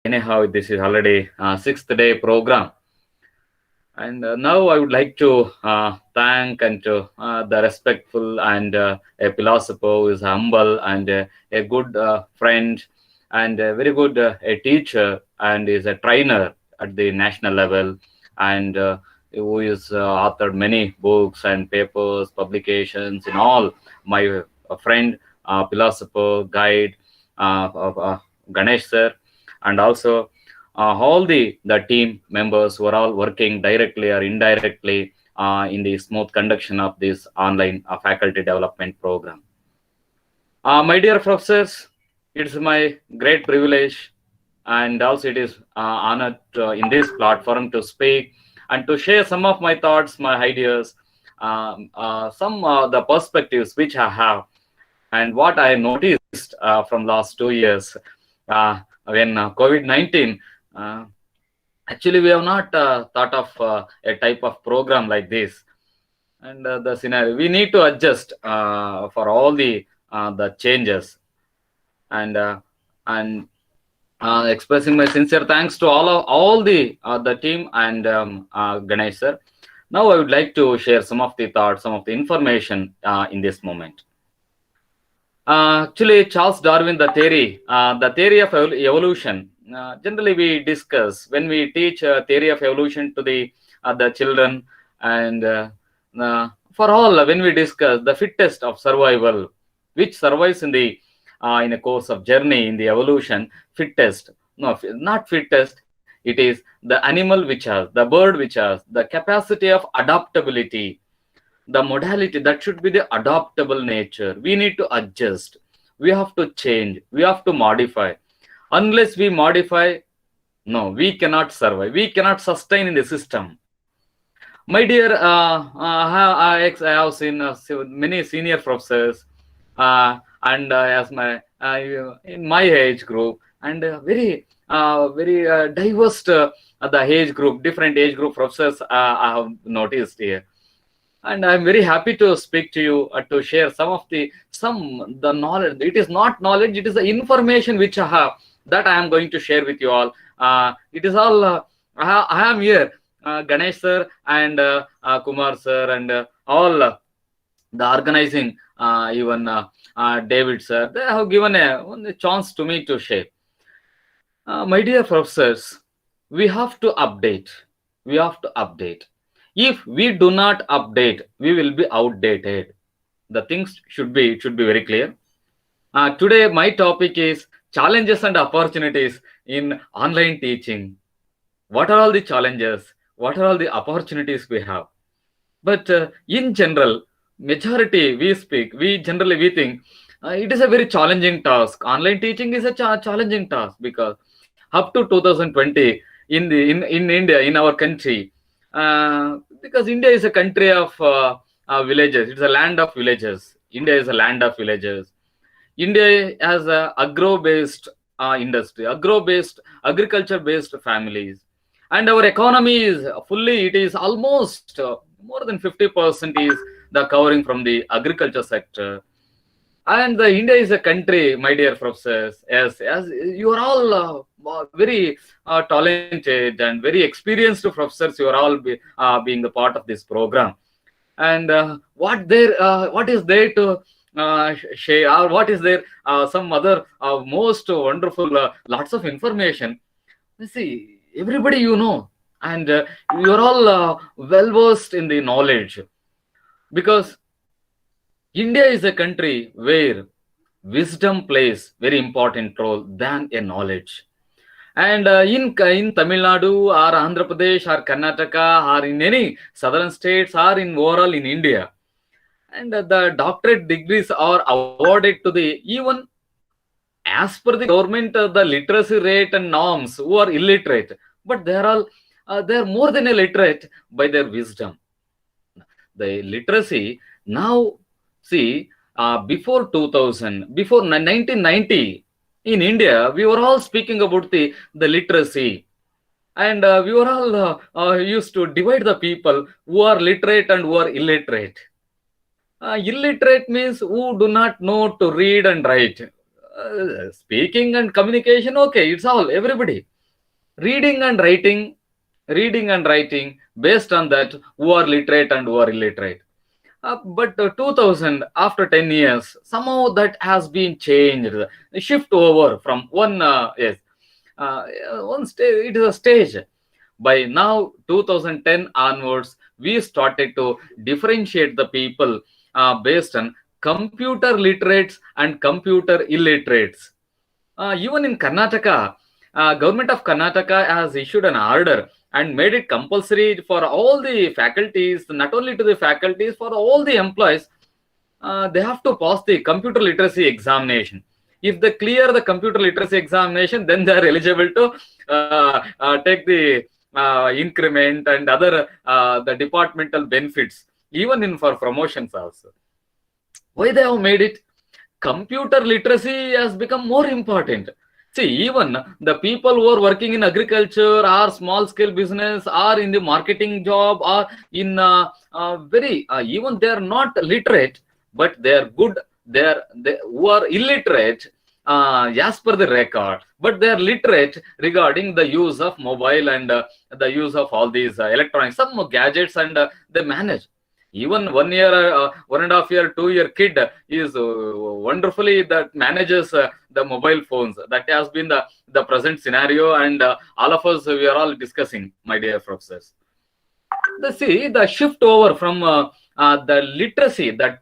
Anyhow, this is already sixth day program, and now I would like to thank and to the respectful and a philosopher who is humble and a good friend and a very good a teacher and is a trainer at the national level and who is authored many books and papers, publications in all. My friend, philosopher, guide of Ganesh sir, and also all the team members who are all working directly or indirectly in the smooth conduction of this online faculty development program. My dear professors, it's my great privilege and also it is honored in this platform to speak and to share some of my thoughts, my ideas, some the perspectives which I have and what I noticed from last 2 years when COVID-19. Uh, Actually, we have not thought of a type of program like this, and the scenario we need to adjust for all the changes, and expressing my sincere thanks to all the team and Ganesh sir. Now, I would like to share some of the thoughts, some of the information in this moment. Actually, Charles Darwin, the theory of evolution. Generally, we discuss when we teach theory of evolution to the children, and for all when we discuss the fittest of survival, which survives in a course of journey in the evolution, fittest. No, not fittest. It is the animal which has, the bird which has the capacity of adaptability, the modality that should be the adaptable nature. We need to adjust, we have to change, we have to modify. Unless we modify, no, we cannot survive, we cannot sustain in the system. My dear, I have seen many senior professors and as my in my age group, and very diverse the age group, different age group professors I have noticed here, and I'm very happy to speak to you to share some the knowledge. It is not knowledge, it is the information which I have, that I am going to share with you all. It is all I am here, Ganesh sir and Kumar sir and all the organizing, even David sir, they have given a chance to me to share. My dear professors, we have to update, we have to update. If we do not update, we will be outdated. The things should be very clear. Today, my topic is challenges and opportunities in online teaching. What are all the challenges? What are all the opportunities we have? But in general, majority we think it is a very challenging task. Online teaching is a challenging task because up to 2020 in India, in our country, because India is a country of villages. It's a land of villages. India is a land of villages. India has a agro-based industry, agro-based, agriculture-based families, and our economy is fully. It is almost more than 50% is the covering from the agriculture sector. And the India is a country, my dear professors, as you are all very talented and very experienced professors. You are all being the part of this program. And what is there to share, or what is there some other most wonderful lots of information. You see, everybody and you are all well versed in the knowledge, because India is a country where wisdom plays very important role than a knowledge. And in Tamil Nadu or Andhra Pradesh or Karnataka or in any southern states or in overall in India, and the doctorate degrees are awarded to the even as per the government the literacy rate and norms who are illiterate, but they are more than a literate by their wisdom. The literacy now, see, before 2000, before 1990, in India, we were all speaking about the literacy. And we were all used to divide the people who are literate and who are illiterate. Illiterate means who do not know to read and write. Speaking and communication, okay, it's all, everybody. reading and writing, reading and writing based on that who are literate and who are illiterate. But 2000, after 10 years, somehow that has been changed. Shift over from one, yes, uh, one stage, it is a stage. By now, 2010 onwards, we started to differentiate the people based on computer literates and computer illiterates. Even in Karnataka, government of Karnataka has issued an order and made it compulsory for all the faculties, not only to the faculties, for all the employees, they have to pass the computer literacy examination. If they clear the computer literacy examination, then they are eligible to take the increment and other the departmental benefits, even in for promotions also. Why they have made it? Computer literacy has become more important. See, even the people who are working in agriculture or small scale business or in the marketing job or in very even they are not literate, but they are good. They who are illiterate as per the record, but they are literate regarding the use of mobile and the use of all these electronics, some gadgets, and they manage. Even 1 year, 1.5 year, 2 year kid is wonderfully that manages the mobile phones. That has been the present scenario, and all of us, we are all discussing, my dear professors. The shift over from the literacy, the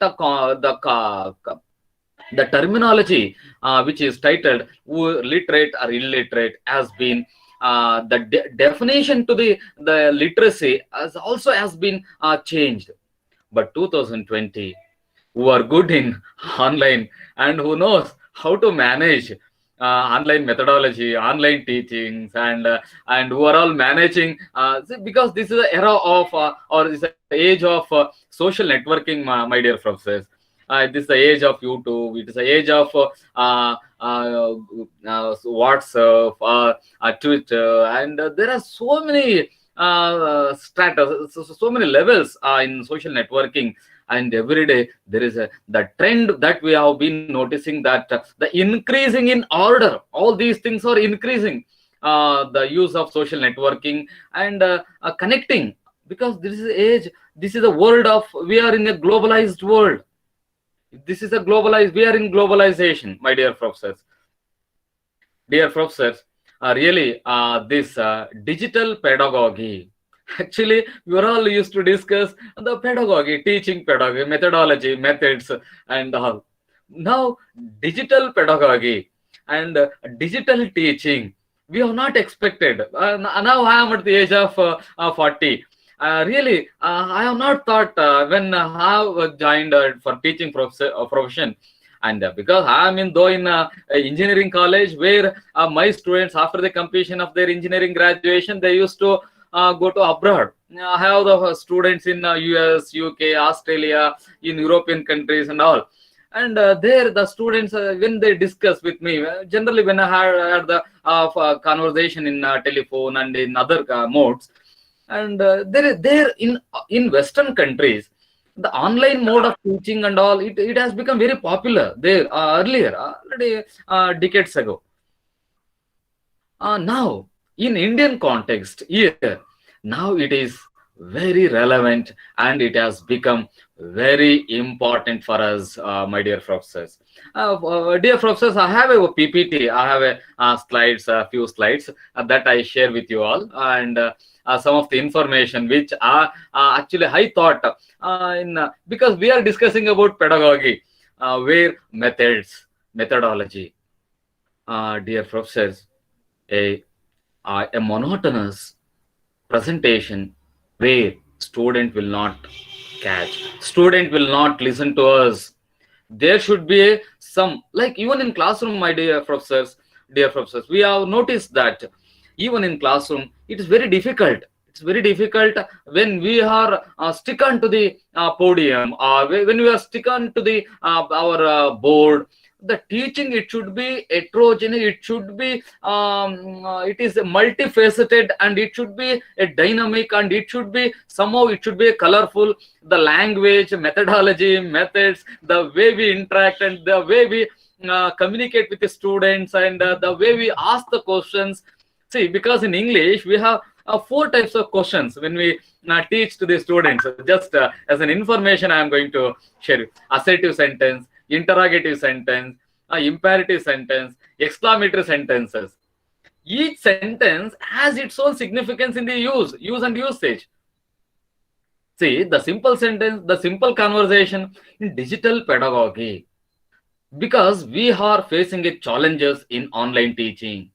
terminology which is titled literate or illiterate has been the definition to the literacy has been changed. But 2020, who are good in online and who knows how to manage online methodology, online teachings, and who are all managing because this is the era of or this is the age of social networking, my dear professors. This is the age of YouTube. It is the age of WhatsApp, Twitter, and there are so many stratas, so many levels in social networking. And every day there is the trend that we have been noticing, that the increasing in order, all these things are increasing. The use of social networking and connecting, because this is age, this is a world of, we are in a globalized world. This is a globalized, we are in globalization, my dear professors. Dear professors, really this digital pedagogy, actually we are all used to discuss the pedagogy, teaching pedagogy, methodology, methods, and all. Now digital pedagogy and digital teaching, we have not expected. Now I am at the age of 40. Really, I have not thought when I have joined for teaching profession. And because I am in engineering college, where my students, after the completion of their engineering graduation, they used to go to abroad. I have the students in US, UK, Australia, in European countries and all. And there the students, when they discuss with me, generally when I had the conversation in telephone and in other modes, and there in Western countries, the online mode of teaching and all, it has become very popular there earlier, already decades ago. Now in Indian context here, now it is very relevant and it has become very important for us, my dear professors. Dear professors, I have a PPT, I have a few slides that I share with you all, and some of the information which actually I thought because we are discussing about pedagogy, where methodology, dear professors, a monotonous presentation where student will not catch, student will not listen to us. There should be some, like even in classroom, my dear professors, we have noticed that even in classroom it is very difficult. It's very difficult when we are stick on to the podium, or when we are stick on to the our board. The teaching, it should be heterogeneous, it should be it is multifaceted, and it should be a dynamic, and it should be somehow, it should be colorful. The language, methodology, methods, the way we interact, and the way we communicate with the students, and the way we ask the questions. See, because in English, we have four types of questions when we teach to the students. Just as an information, I am going to share you. Assertive sentence, interrogative sentence, imperative sentence, exclamatory sentences. Each sentence has its own significance in the use and usage. See, the simple sentence, the simple conversation in digital pedagogy, because we are facing a challenges in online teaching,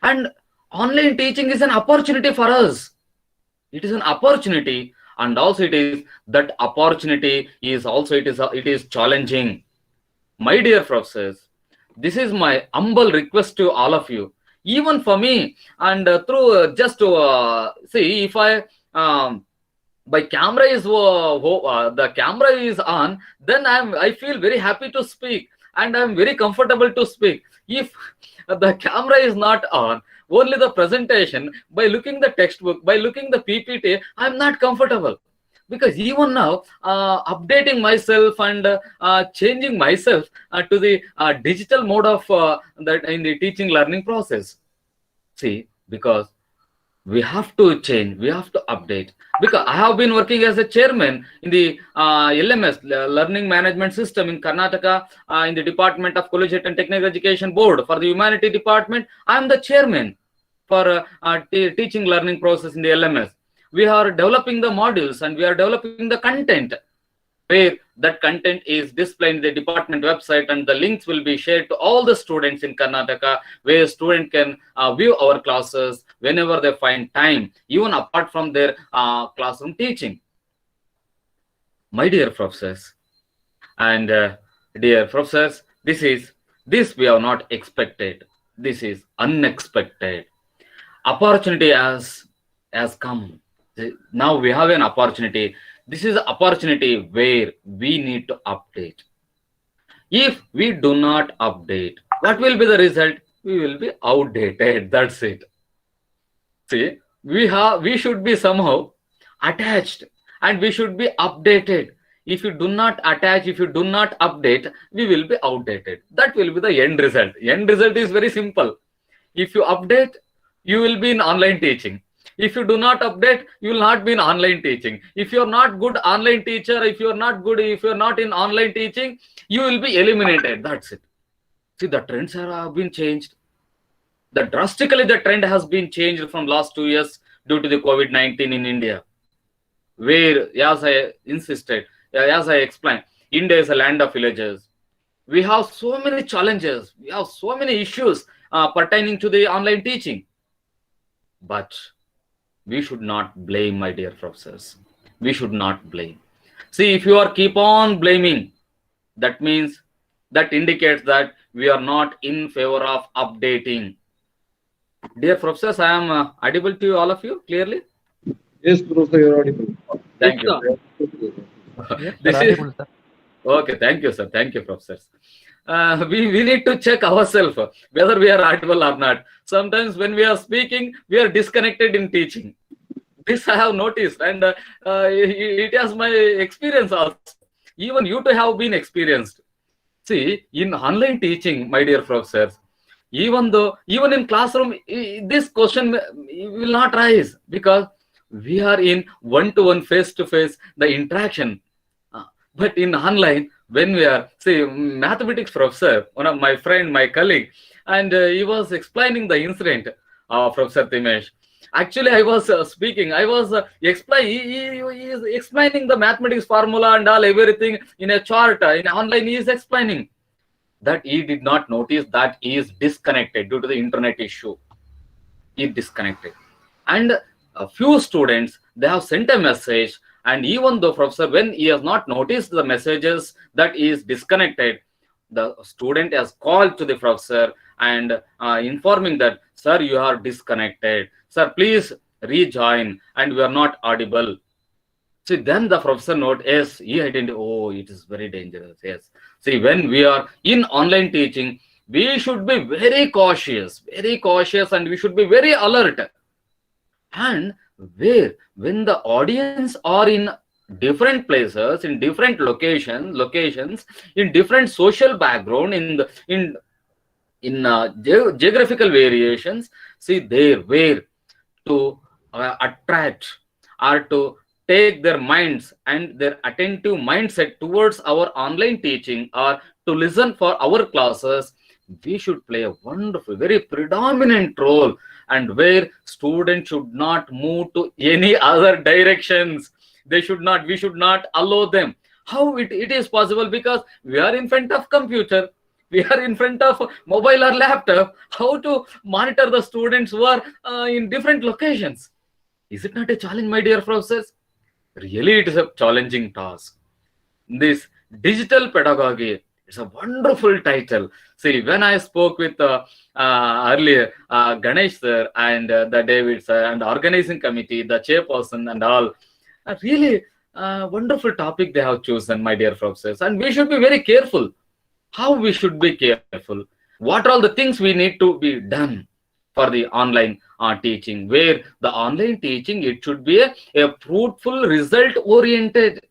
and online teaching is an opportunity for us. It is an opportunity, and also it is that opportunity is also it is challenging. My dear professors, this is my humble request to all of you, even for me, and through just to see if my camera is the camera is on, then I feel very happy to speak, and I'm very comfortable to speak. If the camera is not on, only the presentation, by looking the textbook, by looking the PPT, I'm not comfortable, because even now updating myself and changing myself to the digital mode of that in the teaching learning process. See, because we have to change, we have to update, because I have been working as a chairman in the LMS, Learning Management System in Karnataka, in the Department of Collegiate and Technical Education Board. For the Humanity Department, I am the chairman for teaching learning process in the LMS. We are developing the modules and we are developing the content, where that content is displayed in the department website, and the links will be shared to all the students in Karnataka, where students can view our classes whenever they find time, even apart from their classroom teaching. My dear professors and dear professors, this we have not expected. This is unexpected. Opportunity has come. Now we have an opportunity. This is an opportunity where we need to update. If we do not update, what will be the result? We will be outdated. That's it. See, we should be somehow attached, and we should be updated. If you do not attach, if you do not update, we will be outdated. That will be the end result. End result is very simple. If you update, you will be in online teaching. If you do not update, you will not be in online teaching. If you are not good online teacher, if you are not in online teaching, you will be eliminated. That's it. See, the trends have been changed. Drastically, the trend has been changed from last 2 years due to the COVID-19 in India, where, as I insisted, as I explained, India is a land of villages. We have so many challenges. We have so many issues pertaining to the online teaching. But we should not blame, my dear professors. We should not blame. See, if you are keep on blaming, that means, that indicates that we are not in favor of updating. Dear professors, I am audible to all of you clearly? Yes, Professor, you are audible. Thank you. Yes, This sir, is audible, sir. okay. Thank you, sir. Thank you, professors. We need to check ourselves whether we are audible or not. Sometimes when we are speaking, we are disconnected in teaching. This I have noticed, and it has my experience also. Even you too have been experienced. See, in online teaching, my dear professors, even in classroom, this question will not rise, because we are in one-to-one, face-to-face, the interaction. But in online, when we are, say, mathematics professor, one of my friend, my colleague, and he was explaining the incident, Professor Timesh. Actually, I was speaking. I was he is explaining the mathematics formula and all everything in a chart. In online, he is explaining that he did not notice that he is disconnected due to the internet issue. He is disconnected, and a few students, they have sent a message, and even though professor, when he has not noticed the messages that he is disconnected, the student has called to the professor and informing that, sir, you are disconnected, sir, please rejoin, and we are not audible. See, then the professor note, yes, he identified, oh, it is very dangerous. Yes. See, when we are in online teaching, we should be very cautious, and we should be very alert. And when the audience are in different places, in different locations, in different social background, in geographical variations, See, there where to attract or to take their minds and their attentive mindset towards our online teaching or to listen for our classes, we should play a wonderful, very predominant role, and where students should not move to any other directions. They should not, we should not allow them. How it is possible? Because we are in front of computer, we are in front of mobile or laptop. How to monitor the students who are in different locations? Is it not a challenge, my dear professors? Really, it is a challenging task. This digital pedagogy is a wonderful title. See, when I spoke with earlier Ganesh sir and the David sir and organizing committee, the chairperson and all, a really wonderful topic they have chosen, my dear professors. And we should be very careful. How we should be careful? What are all the things we need to be done for the online teaching? Where the online teaching, it should be a fruitful, result oriented.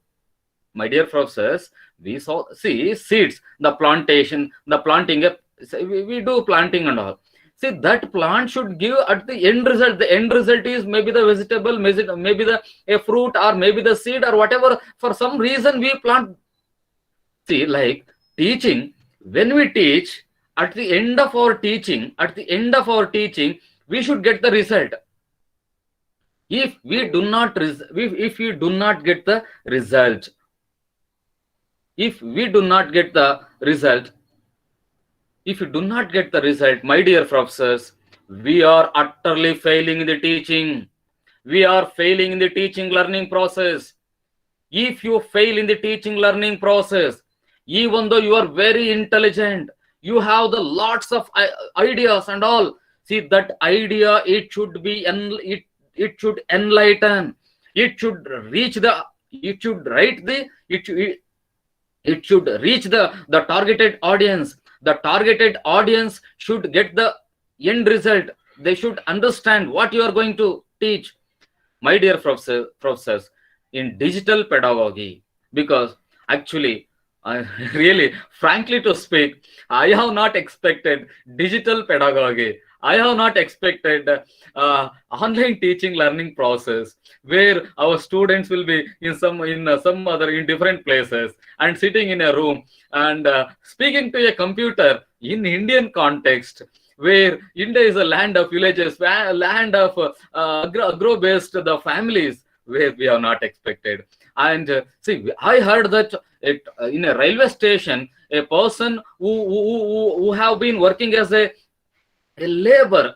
My dear professors, we saw, see, seeds, the plantation, the planting, we do planting and all. See, that plant should give at the end result. The end result is maybe the vegetable, maybe the a fruit, or maybe the seed, or whatever. For some reason, we plant. See, like teaching, when we teach, at the end of our teaching, we should get the result. If we do not, if we do not get the result, if we do not get the result, if you do not get the result, my dear professors, we are utterly failing in the teaching. We are failing in the teaching learning process. If you fail in the teaching learning process, even though you are very intelligent, you have the lots of ideas and all. See, that idea, it should be, it should enlighten. It should reach the, it should write the, it should reach the targeted audience. The targeted audience should get the end result. They should understand what you are going to teach. My dear professors, in digital pedagogy, because actually, really, frankly to speak, I have not expected digital pedagogy. I have not expected online teaching learning process where our students will be in some other in different places and sitting in a room and speaking to a computer in Indian context, where India is a land of villages, land of agro-based the families, where we have not expected. And see, I heard that in a railway station, a person who have been working as a labor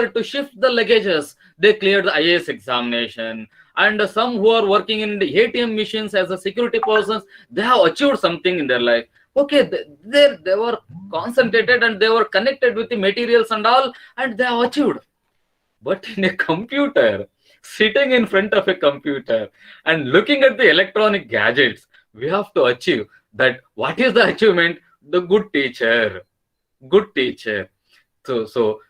to shift the luggages, they cleared the IAS examination. And some who are working in the ATM machines as a security persons, they have achieved something in their life. Okay, they were concentrated and they were connected with the materials and all, and they have achieved. But in a computer, sitting in front of a computer and looking at the electronic gadgets, we have to achieve that. What is the achievement? The good teacher. So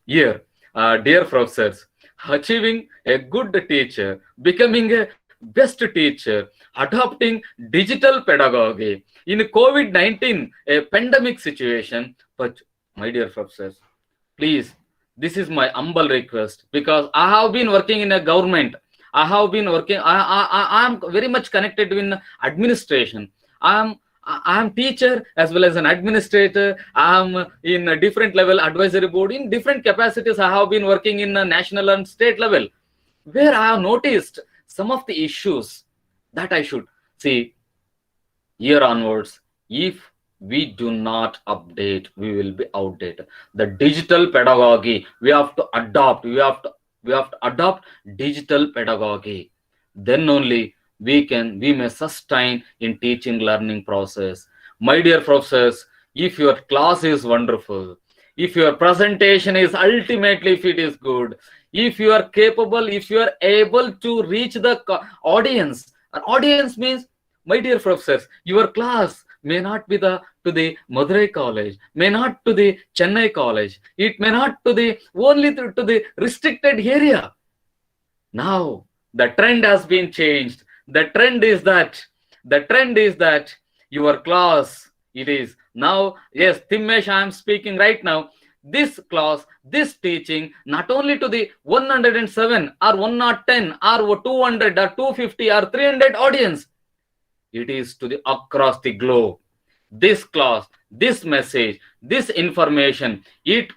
here, dear professors, achieving a good teacher, becoming a best teacher, adopting digital pedagogy in COVID-19, a pandemic situation. But my dear professors, please, this is my humble request, because I have been working in a government. I have been working, I am very much connected with administration. I am teacher as well as an administrator. I am in a different level advisory board. In different capacities, I have been working in a national and state level, where I have noticed some of the issues that I should see year onwards. If we do not update, we will be outdated. The digital pedagogy, we have to adopt. We have to adopt digital pedagogy. Then only we may sustain in teaching learning process. My dear professors, if your class is wonderful, if your presentation is ultimately, if it is good, if you are capable, if you are able to reach the audience, an audience means, my dear professors, your class may not be to the Madurai College, may not to the Chennai College, it may not to the only to the restricted area. Now the trend has been changed. The trend is that your class, it is now, yes, Timmesh, I am speaking right now. this class, this teaching, not only to the 107 or 110 or 200 or 250 or 300 audience, it is to the across the globe. This class, this message, this information, it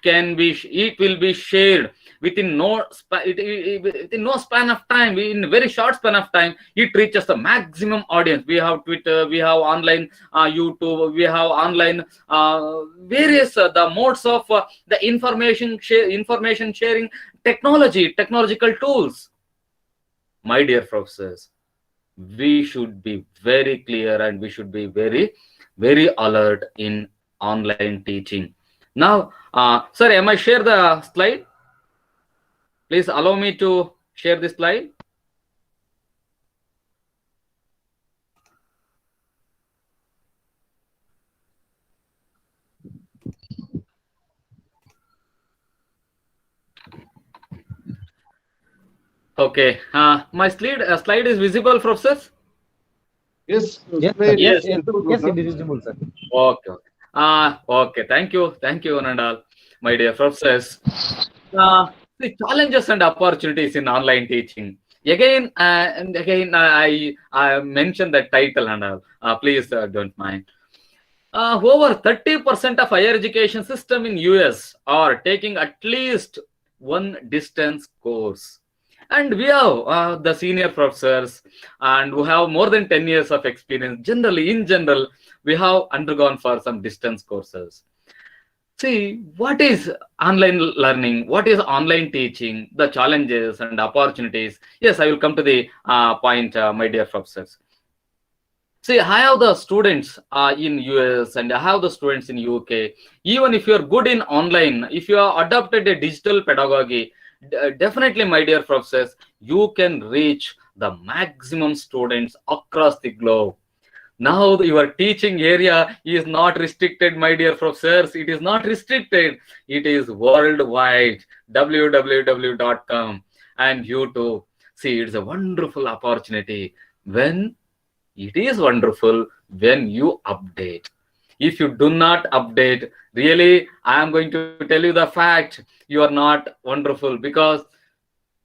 will be shared within within no span of time, in a very short span of time. It reaches the maximum audience. We have Twitter, we have online YouTube, we have online various the modes of the information sharing technological tools. My dear professors, we should be very clear and we should be very alert in online teaching. Now, sir, am I share the slide? Please allow me to share this slide. Okay, my slide is visible, professors? Yes, Yes, sir. slide Yes. is visible, Yes, sir. it is visible, sir. Okay. Okay. Thank you, Nandal, my dear professors. The challenges and opportunities in online teaching. Again and again, I mentioned the title, and please don't mind. Over 30% of higher education system in US are taking at least one distance course. And we have the senior professors and who have more than 10 years of experience. In general, we have undergone for some distance courses. See, what is online learning? What is online teaching? The challenges and opportunities. Yes, I will come to the point, my dear professors. See, I have the students in US and I have the students in UK. Even if you are good in online, if you have adopted a digital pedagogy, definitely, my dear professors, you can reach the maximum students across the globe. Now your teaching area is not restricted, my dear professors. It is not restricted. It is worldwide. www.com and YouTube. See, it's a wonderful opportunity when it is wonderful when you update. If you do not update, really, I am going to tell you the fact, you are not wonderful, because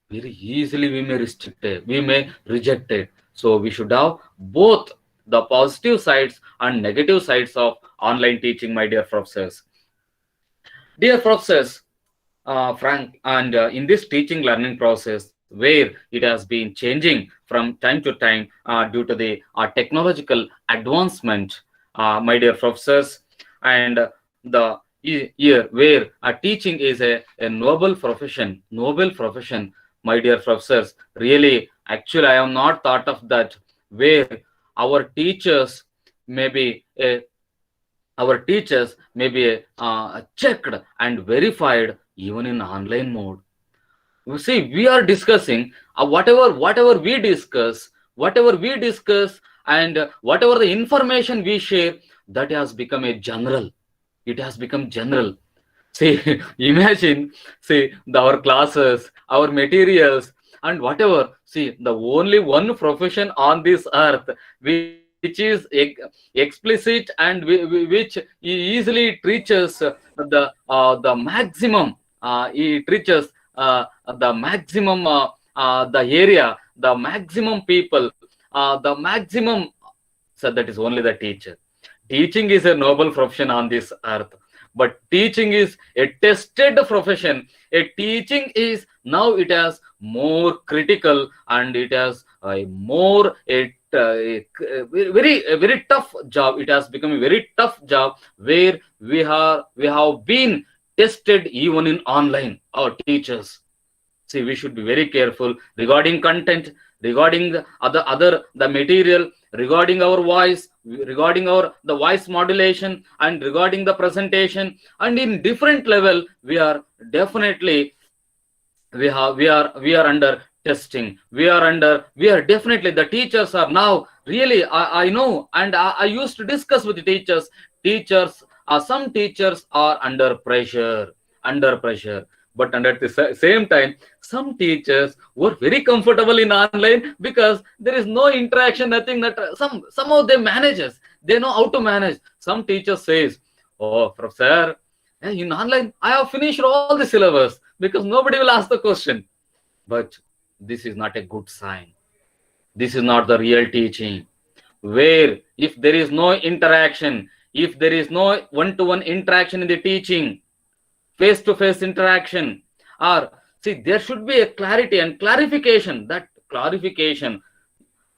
very easily we may restrict it, we may reject it. So we should have both the positive sides and negative sides of online teaching, my dear professors. Dear professors, Frank, and in this teaching learning process, where it has been changing from time to time due to the technological advancement, my dear professors, and the year where teaching is a noble profession, my dear professors. Really, actually, I am not thought of that, where our teachers may be checked and verified even in online mode. You see, we are discussing whatever we discuss, and whatever the information we share, that has become a general. It has become general. See, imagine, see, our classes, our materials, and whatever. See, the only one profession on this earth which is explicit and which easily reaches the maximum. It reaches the maximum, the area, the maximum people, the maximum. So that is only the teacher. Teaching is a noble profession on this earth, but teaching is a tested profession. A teaching is now, it has more critical, and it has a more a very tough job. It has become a very tough job, where we have been tested even in online. Our teachers, see, we should be very careful regarding content, regarding the the material, regarding our voice, regarding our the voice modulation, and regarding the presentation. And in different level, we are definitely, we are under testing. We are definitely, the teachers are now really, I know, and I used to discuss with the teachers. Some teachers are under pressure, but under the same time, some teachers were very comfortable in online, because there is no interaction, nothing. That somehow they know how to manage. Some teachers says, oh, professor, Hey, in online, I have finished all the syllabus because nobody will ask the question. But this is not a good sign. This is not the real teaching. Where if there is no interaction, if there is no one-to-one interaction in the teaching, face-to-face interaction, or see, there should be a clarity and clarification. That clarification,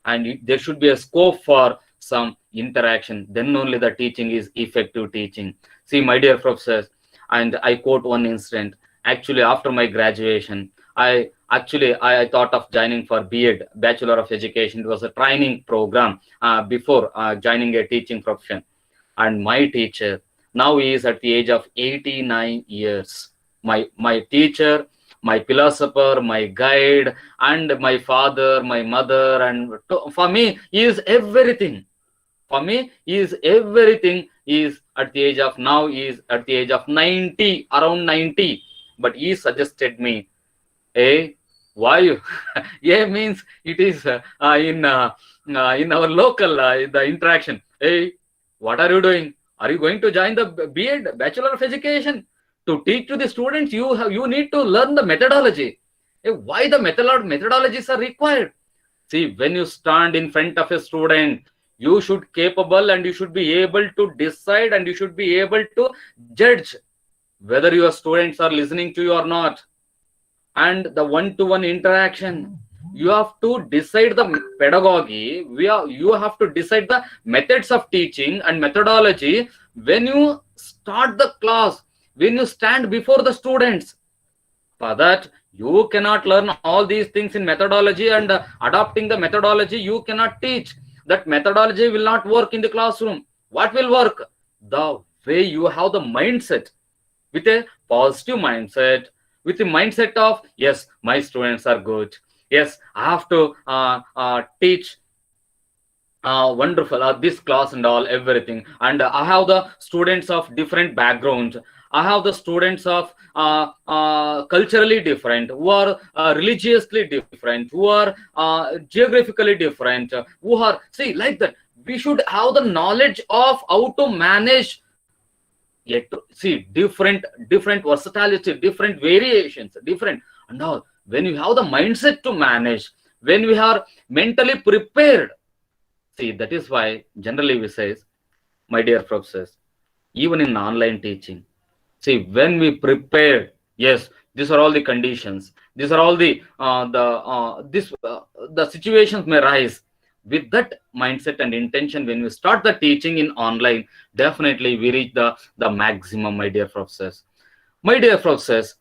and there should be a scope for some interaction, then only the teaching is effective teaching. See, my dear professors, and I quote one incident. Actually, after my graduation, I thought of joining for B.Ed, Bachelor of Education. It was a training program before joining a teaching profession. And my teacher, now he is at the age of 89 years. My teacher, my philosopher, my guide, and my father, my mother, and for me, he is everything. For me, he is everything. He is at the age of now, he is at the age of 90, around 90. But he suggested me, hey, why you? Yeah, means it is in our local the interaction. Hey, what are you doing? Are you going to join the B.Ed, Bachelor of Education? To teach to the students, you need to learn the methodology. Hey, why the methodologies are required? See, when you stand in front of a student, you should capable and you should be able to decide and you should be able to judge whether your students are listening to you or not. And the one-to-one interaction, you have to decide the pedagogy. You have to decide the methods of teaching and methodology when you start the class, when you stand before the students. For that, you cannot learn all these things in methodology, and adopting the methodology you cannot teach. That methodology will not work in the classroom. What will work? The way you have the mindset, with a positive mindset, with the mindset of, yes, my students are good, yes, I have to teach wonderful this class and all everything, and I have the students of different backgrounds. I have the students of culturally different, who are religiously different, who are geographically different, who are, see, like that. We should have the knowledge of how to manage, yet to see different versatility, different variations, different and all. When you have the mindset to manage, when we are mentally prepared, see, that is why generally we say, my dear professors, even in online teaching, see, when we prepare, yes, these are all the conditions, these are all the situations may rise. With that mindset and intention, when we start the teaching in online, definitely we reach the maximum, my dear professors. My dear professors,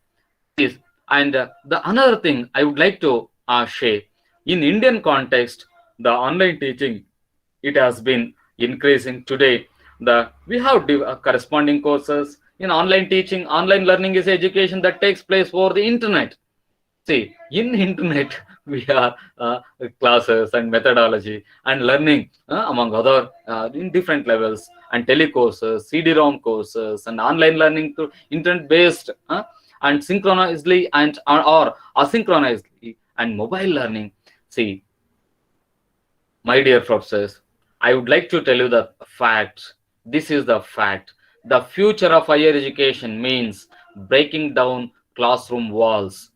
is, and the another thing I would like to share, in Indian context, the online teaching, it has been increasing today. We have corresponding courses in online teaching. Online learning is education that takes place over the internet. See, in internet, we are classes and methodology and learning among other in different levels, and telecourses, CD-ROM courses, and online learning through internet-based and synchronously and or asynchronously and mobile learning. See, my dear professors, I would like to tell you the fact. This is the fact. The future of higher education means breaking down classroom walls,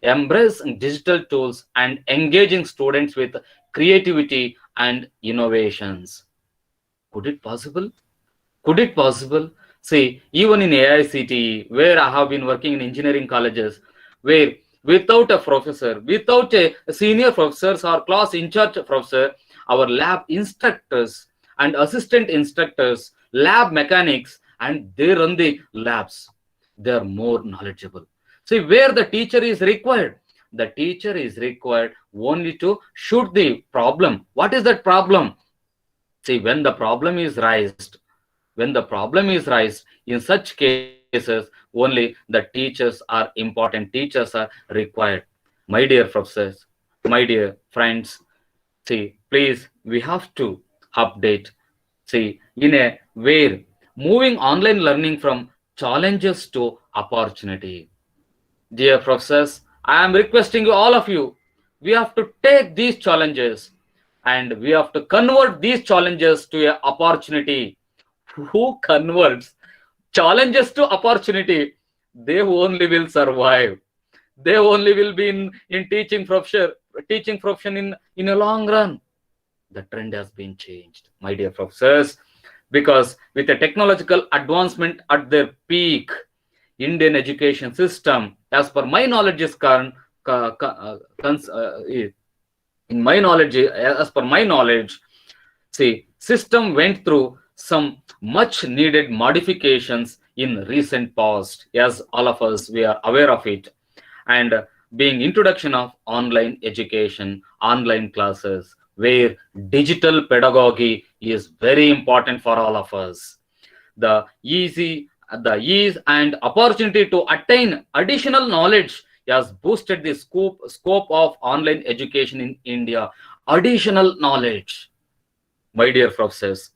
embrace digital tools, and engaging students with creativity and innovations. Could it possible? Could it possible? See, even in AICTE, where I have been working in engineering colleges, where without a professor, without a senior professors or class in charge professor, our lab instructors and assistant instructors, lab mechanics, and they run the labs. They are more knowledgeable. See, where the teacher is required, the teacher is required only to shoot the problem. What is that problem? See, when the problem is raised, in such cases, only the teachers are important, teachers are required. My dear professors, my dear friends, see, please, we have to update. See, in a way, moving online learning from challenges to opportunity. Dear professors, I am requesting you, all of you, we have to take these challenges and we have to convert these challenges to an opportunity. Who converts? challenges to opportunity, they only will survive. They only will be in teaching profession in a long run. The trend has been changed, my dear professors, because with the technological advancement at their peak, Indian education system, as per my knowledge, is in my knowledge, as per my knowledge, see, system went through some much needed modifications in recent past, as all of us we are aware of it, and being introduction of online education, online classes, where digital pedagogy is very important for all of us. The the ease and opportunity to attain additional knowledge has boosted the scope of online education in India. Additional knowledge, my dear professors.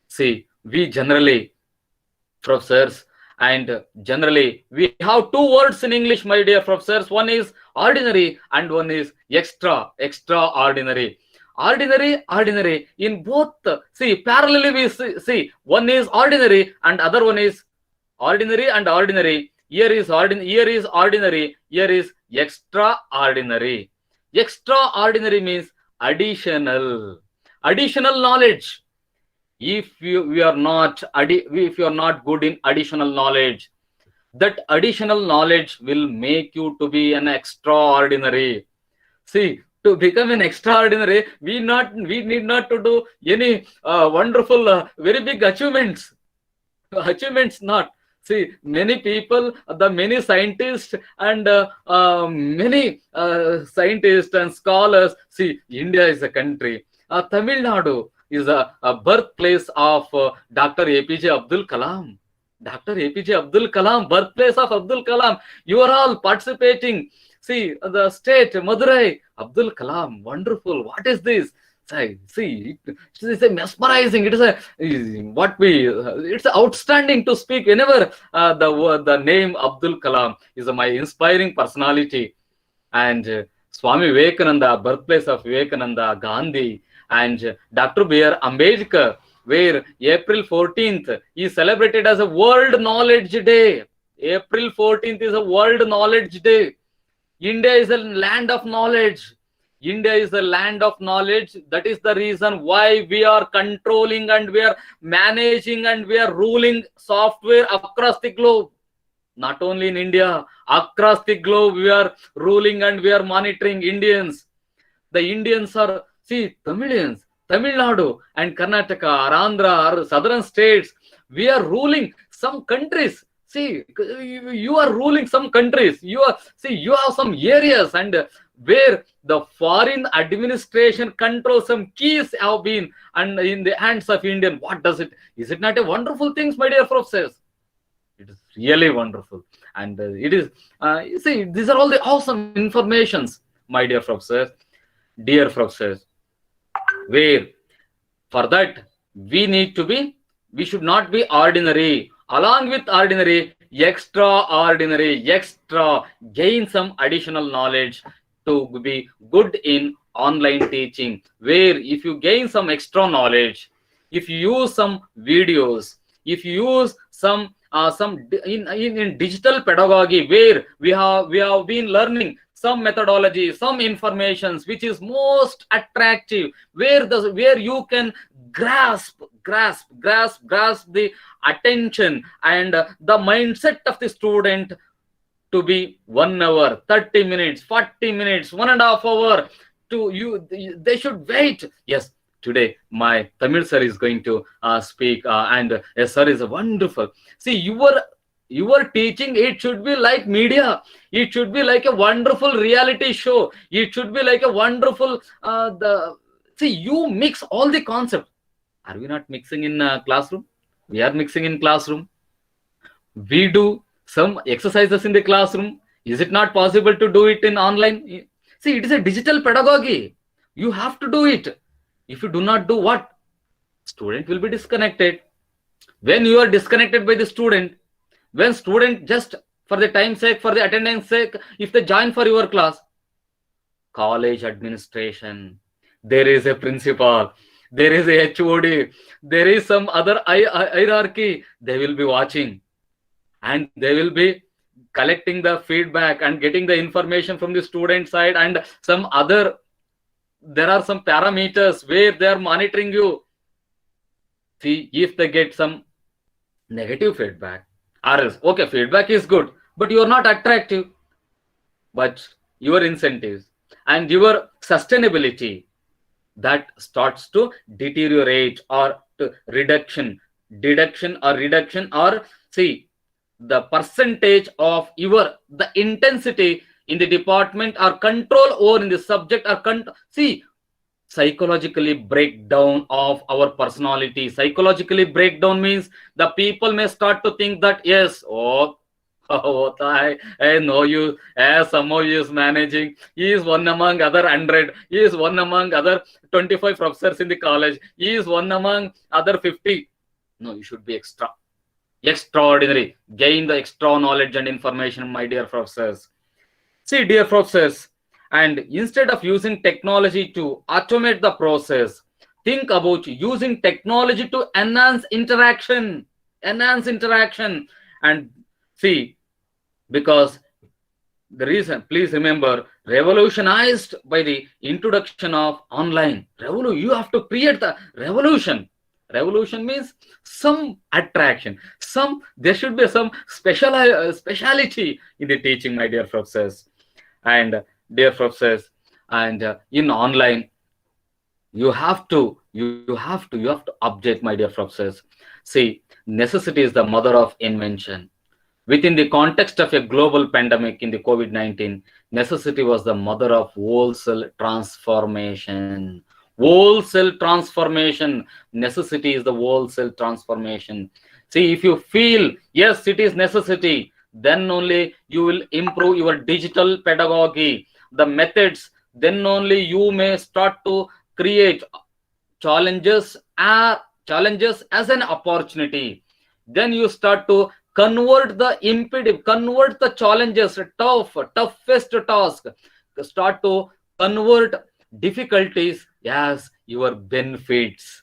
See, we generally, professors, and generally we have two words in English, my dear professors. One is ordinary and one is extraordinary. Ordinary in both. See, parallelly we see one is ordinary and other one is ordinary and ordinary. Here is ordinary, here is extraordinary. Extraordinary means additional knowledge. If you are not good in additional knowledge, that additional knowledge will make you to be an extraordinary. See, to become an extraordinary, we need not to do any wonderful very big achievements not. See, many people, the many scientists and many scientists and scholars. See, India is a country. Tamil Nadu is a birthplace of Dr. APJ Abdul Kalam. Dr. APJ Abdul Kalam, birthplace of Abdul Kalam. You are all participating. See, the state, Madurai, Abdul Kalam, wonderful. What is this? See, it's a mesmerizing. It's outstanding to speak whenever the name Abdul Kalam is my inspiring personality. And Swami Vivekananda, birthplace of Vivekananda, Gandhi, and Dr. B.R. Ambedkar, where April 14th is celebrated as a World Knowledge Day. April 14th is a World Knowledge Day. India is a land of knowledge. India is a land of knowledge. That is the reason why we are controlling and we are managing and we are ruling software across the globe. Not only in India, across the globe we are ruling and we are monitoring Indians. The Indians are, see, Tamilians, Tamil Nadu and Karnataka or Andhra or southern states. We are ruling some countries. See, you are ruling some countries. You have some areas and where the foreign administration controls some keys have been and in the hands of Indian. What does it? Is it not a wonderful thing, my dear professors? It is really wonderful, and it is. See, these are all the awesome informations, my dear professors, where for that we should not be ordinary. Along with ordinary, extraordinary, gain some additional knowledge to be good in online teaching, where if you gain some extra knowledge, if you use some videos, if you use some in digital pedagogy, where we have been learning some methodology, some informations which is most attractive, where you can grasp the attention and the mindset of the student to be 1 hour, 30 minutes, 40 minutes, 1.5 hours to you. They should wait. Yes, today my Tamil sir is going to speak and sir is wonderful. See, your teaching, it should be like media. It should be like a wonderful reality show. It should be like a wonderful you mix all the concepts. Are we not mixing in classroom? We are mixing in classroom. We do some exercises in the classroom. Is it not possible to do it in online? See, it is a digital pedagogy. You have to do it. If you do not do, what? Student will be disconnected. When you are disconnected by the student, when student just for the time sake, for the attendance sake, if they join for your class, college administration, there is a principal, there is a HOD, there is some other hierarchy, they will be watching. and they will be collecting the feedback and getting the information from the student side, and some other, there are some parameters where they are monitoring you. See, if they get some negative feedback, or else, okay, feedback is good, but you are not attractive, but your incentives and your sustainability, that starts to deteriorate, or to reduction, or see, the percentage of your, the intensity in the department, or control over in the subject, or see, psychologically breakdown of our personality. Psychologically breakdown means the people may start to think that, yes, oh, oh, I know you, as somehow he is managing, he is one among other 100, he is one among other 25 professors in the college, he is one among other 50. No, you should be extraordinary, gain the extra knowledge and information, my dear professors. See, dear professors, and instead of using technology to automate the process, think about using technology to enhance interaction. And see, because the reason, please remember, revolutionized by the introduction of online. You have to create the revolution. Revolution means some attraction, some, there should be some speciality in the teaching, my dear professors. And dear professors, and in online, you have to update, my dear professors. See, necessity is the mother of invention. Within the context of a global pandemic in the COVID-19, necessity was the mother of wholesale transformation. Wholesale transformation. Necessity is the wholesale transformation. See, if you feel, yes, it is necessity, then only you will improve your digital pedagogy, the methods, then only you may start to create challenges as an opportunity. Then you start to convert the challenges, toughest task, start to convert difficulties as your benefits.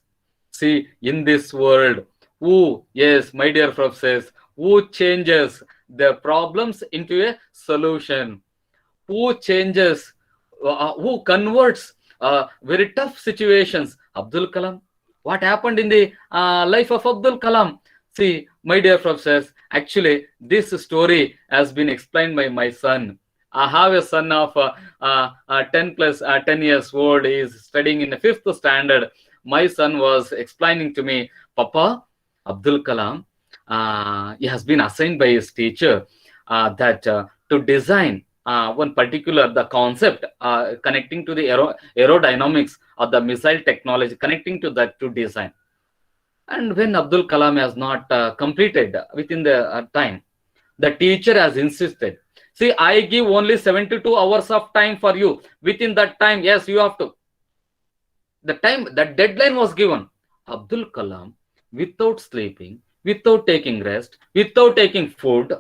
See, in this world, who, yes, my dear professors, who changes the problems into a solution, who changes, who converts very tough situations? Abdul Kalam. What happened in the life of Abdul Kalam? See, my dear professors, actually, this story has been explained by my son. I have a son of 10 years old. He is studying in the fifth standard. My son was explaining to me, Papa, Abdul Kalam, he has been assigned by his teacher that to design one particular the concept connecting to the aerodynamics of the missile technology, connecting to that to design. And when Abdul Kalam has not completed within the time, the teacher has insisted, see, I give only 72 hours of time for you. Within that time, yes, you have to. The deadline was given. Abdul Kalam, without sleeping, without taking rest, without taking food,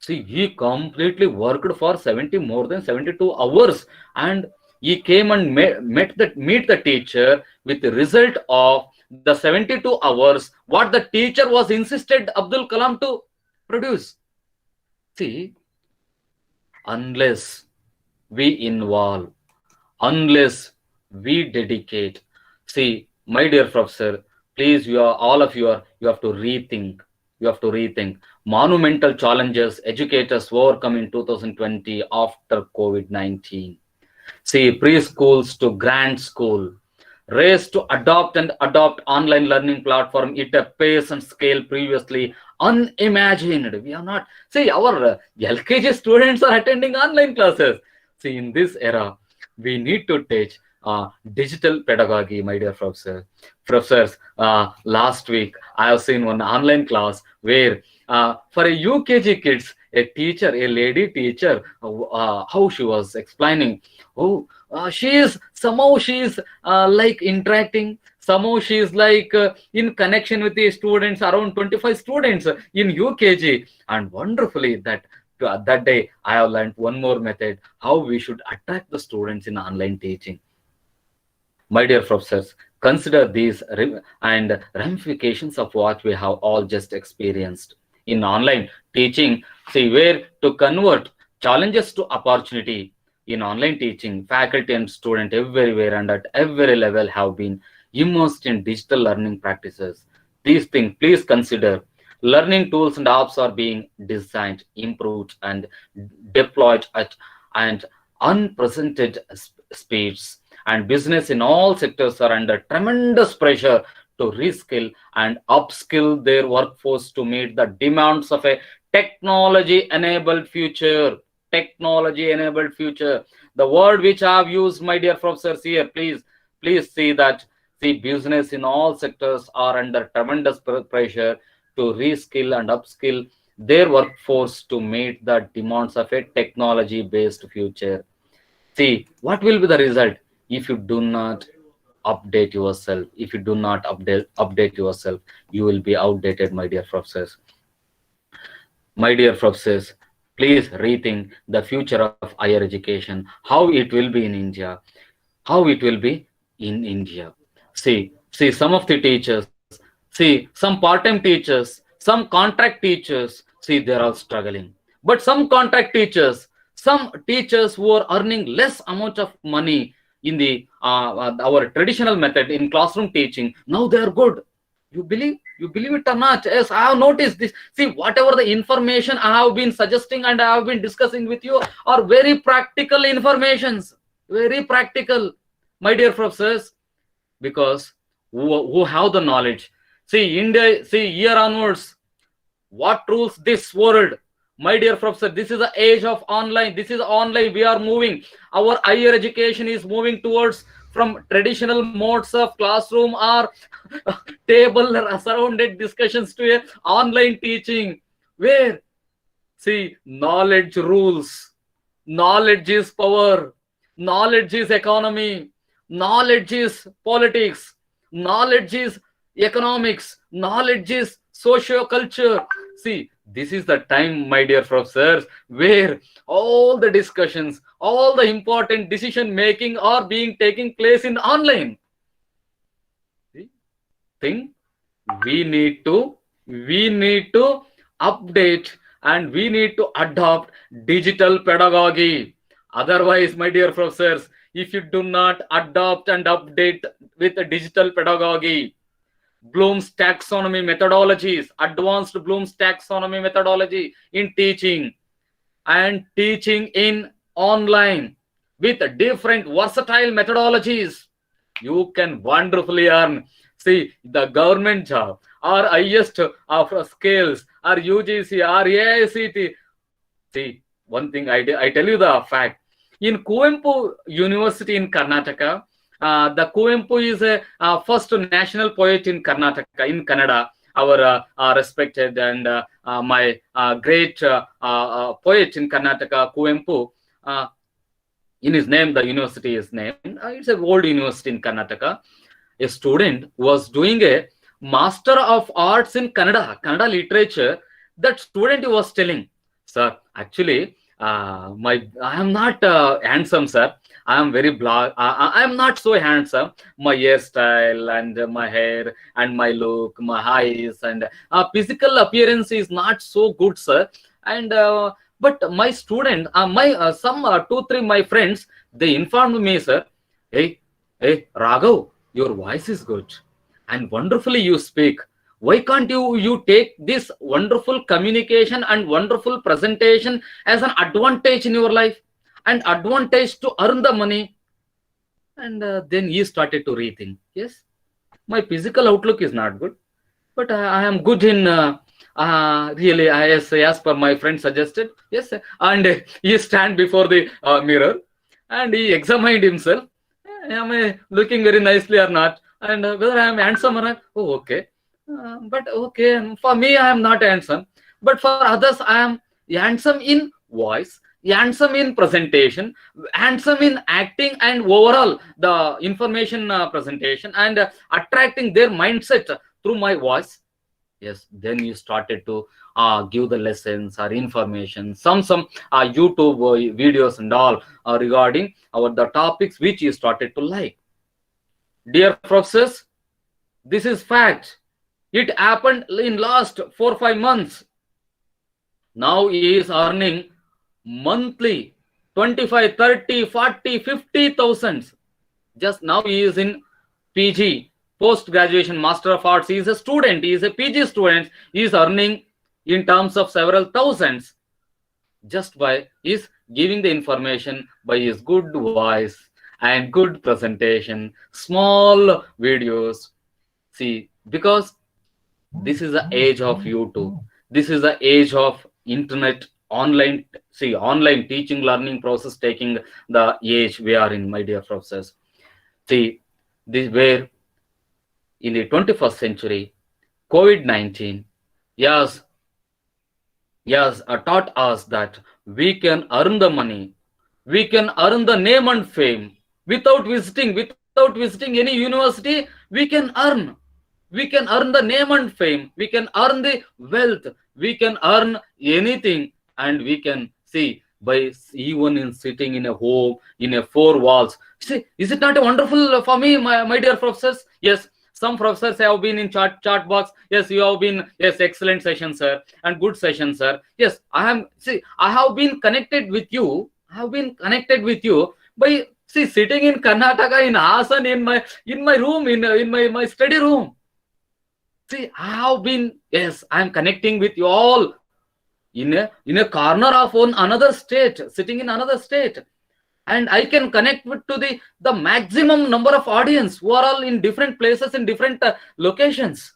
see, he completely worked for more than 72 hours. And he came and meet the teacher with the result of the 72 hours, what the teacher was insisted Abdul Kalam to produce. See, unless we involve, unless we dedicate, see, my dear professor, please, you have to rethink. You have to rethink monumental challenges educators overcome in 2020 after COVID-19. See, preschools to grand school, race to adopt online learning platform at a pace and scale previously unimagined. We are not, see, our LKG students are attending online classes. See, in this era, we need to teach digital pedagogy, my dear professors. Last week, I have seen one online class where for a UKG kids, a lady teacher, how she was explaining, oh, she is like interacting, somehow she is like in connection with the students, around 25 students in UKG. And wonderfully, that day I have learned one more method, how we should attract the students in online teaching. My dear professors, consider these and ramifications of what we have all just experienced. in online teaching. See, where to convert challenges to opportunity. In online teaching, faculty and student everywhere and at every level have been immersed in digital learning practices. These things, please consider. Learning tools and apps are being designed, improved, and deployed at and unprecedented speeds. And business in all sectors are under tremendous pressure to reskill and upskill their workforce to meet the demands of a technology enabled future. Technology enabled future, the word which I have used, my dear professors, here, please see that. See, business in all sectors are under tremendous pressure to reskill and upskill their workforce to meet the demands of a technology based future. See, what will be the result if you do not update yourself? If you do not update yourself, you will be outdated, my dear professors. My dear professors, please rethink the future of higher education, how it will be in India, how it will be in India. See, some of the teachers, see, some part-time teachers, some contract teachers, see, they're all struggling. But some contract teachers, some teachers who are earning less amount of money in the our traditional method in classroom teaching, now they are good. You believe it or not? Yes, I have noticed this. See, whatever the information I have been suggesting and I have been discussing with you are very practical informations. Very practical, my dear professors, because who have the knowledge. See, India, see, year onwards, what rules this world? My dear professor, this is the age of online. This is online. We are moving. Our higher education is moving towards from traditional modes of classroom or table surrounded discussions to a online teaching where, see, knowledge rules. Knowledge is power. Knowledge is economy. Knowledge is politics. Knowledge is economics. Knowledge is socio-culture. See, this is the time, my dear professors, where all the discussions, all the important decision making are being taking place in online. See, thing we need to update and we need to adopt digital pedagogy. Otherwise, my dear professors, if you do not adopt and update with a digital pedagogy, Bloom's taxonomy methodologies, advanced Bloom's taxonomy methodology in teaching and teaching in online with different versatile methodologies, you can wonderfully earn. See, the government job or highest of scales or UGC or AICT. See, one thing I tell you the fact. In Kuvempu University in Karnataka, the Kuvempu is a first national poet in Karnataka, in Canada. Our respected and my great poet in Karnataka, Kuvempu. In his name, the university is named. It's an old university in Karnataka. A student was doing a Master of Arts in Kannada literature. That student was telling, sir, actually, I am not handsome, sir. I am very black. I am not so handsome. My hairstyle and my hair and my look, my eyes and physical appearance is not so good, sir. And but my student, my some 2-3 my friends, they informed me, sir. Hey, Raghav, your voice is good and wonderfully you speak. Why can't you take this wonderful communication and wonderful presentation as an advantage in your life and advantage to earn the money? And then he started to rethink. Yes, my physical outlook is not good, but I am good in really, as per my friend suggested. Yes, and he stand before the mirror and he examined himself. Am I looking very nicely or not? And whether I am handsome or not? Oh, okay. But okay, for me, I am not handsome. But for others, I am handsome in voice, handsome in presentation, handsome in acting, and overall the information presentation and attracting their mindset through my voice. Yes, then you started to give the lessons or information, some YouTube videos and all regarding the topics which you started to like. Dear professors, this is fact. It happened in last 4-5 months. Now he is earning monthly 25, 30, 40, 50,000. Just now he is in PG, post graduation Master of Arts. He is a student, he is a PG student. He is earning in terms of several thousands just by his giving the information by his good voice and good presentation, small videos. See, because this is the age of YouTube, this is the age of internet, online. See, online teaching learning process taking the age we are in, my dear professors. See, this where in the 21st century, COVID-19, yes, taught us that we can earn the money, we can earn the name and fame without visiting any university. We can earn, we can earn the name and fame, we can earn the wealth, we can earn anything, and we can see by even in sitting in a home in a four walls. See, is it not wonderful for me, my dear professors? Yes, some professors have been in chat box. Yes, you have been. Yes, excellent session, sir, and good session, sir. Yes, I am. See, I have been connected with you. I have been connected with you by, see, sitting in Karnataka, in Hasan, in my room, in my study room. See, I have been. Yes, I am connecting with you all in a corner of one another state, sitting in another state, and I can connect with to the maximum number of audience who are all in different places, in different locations.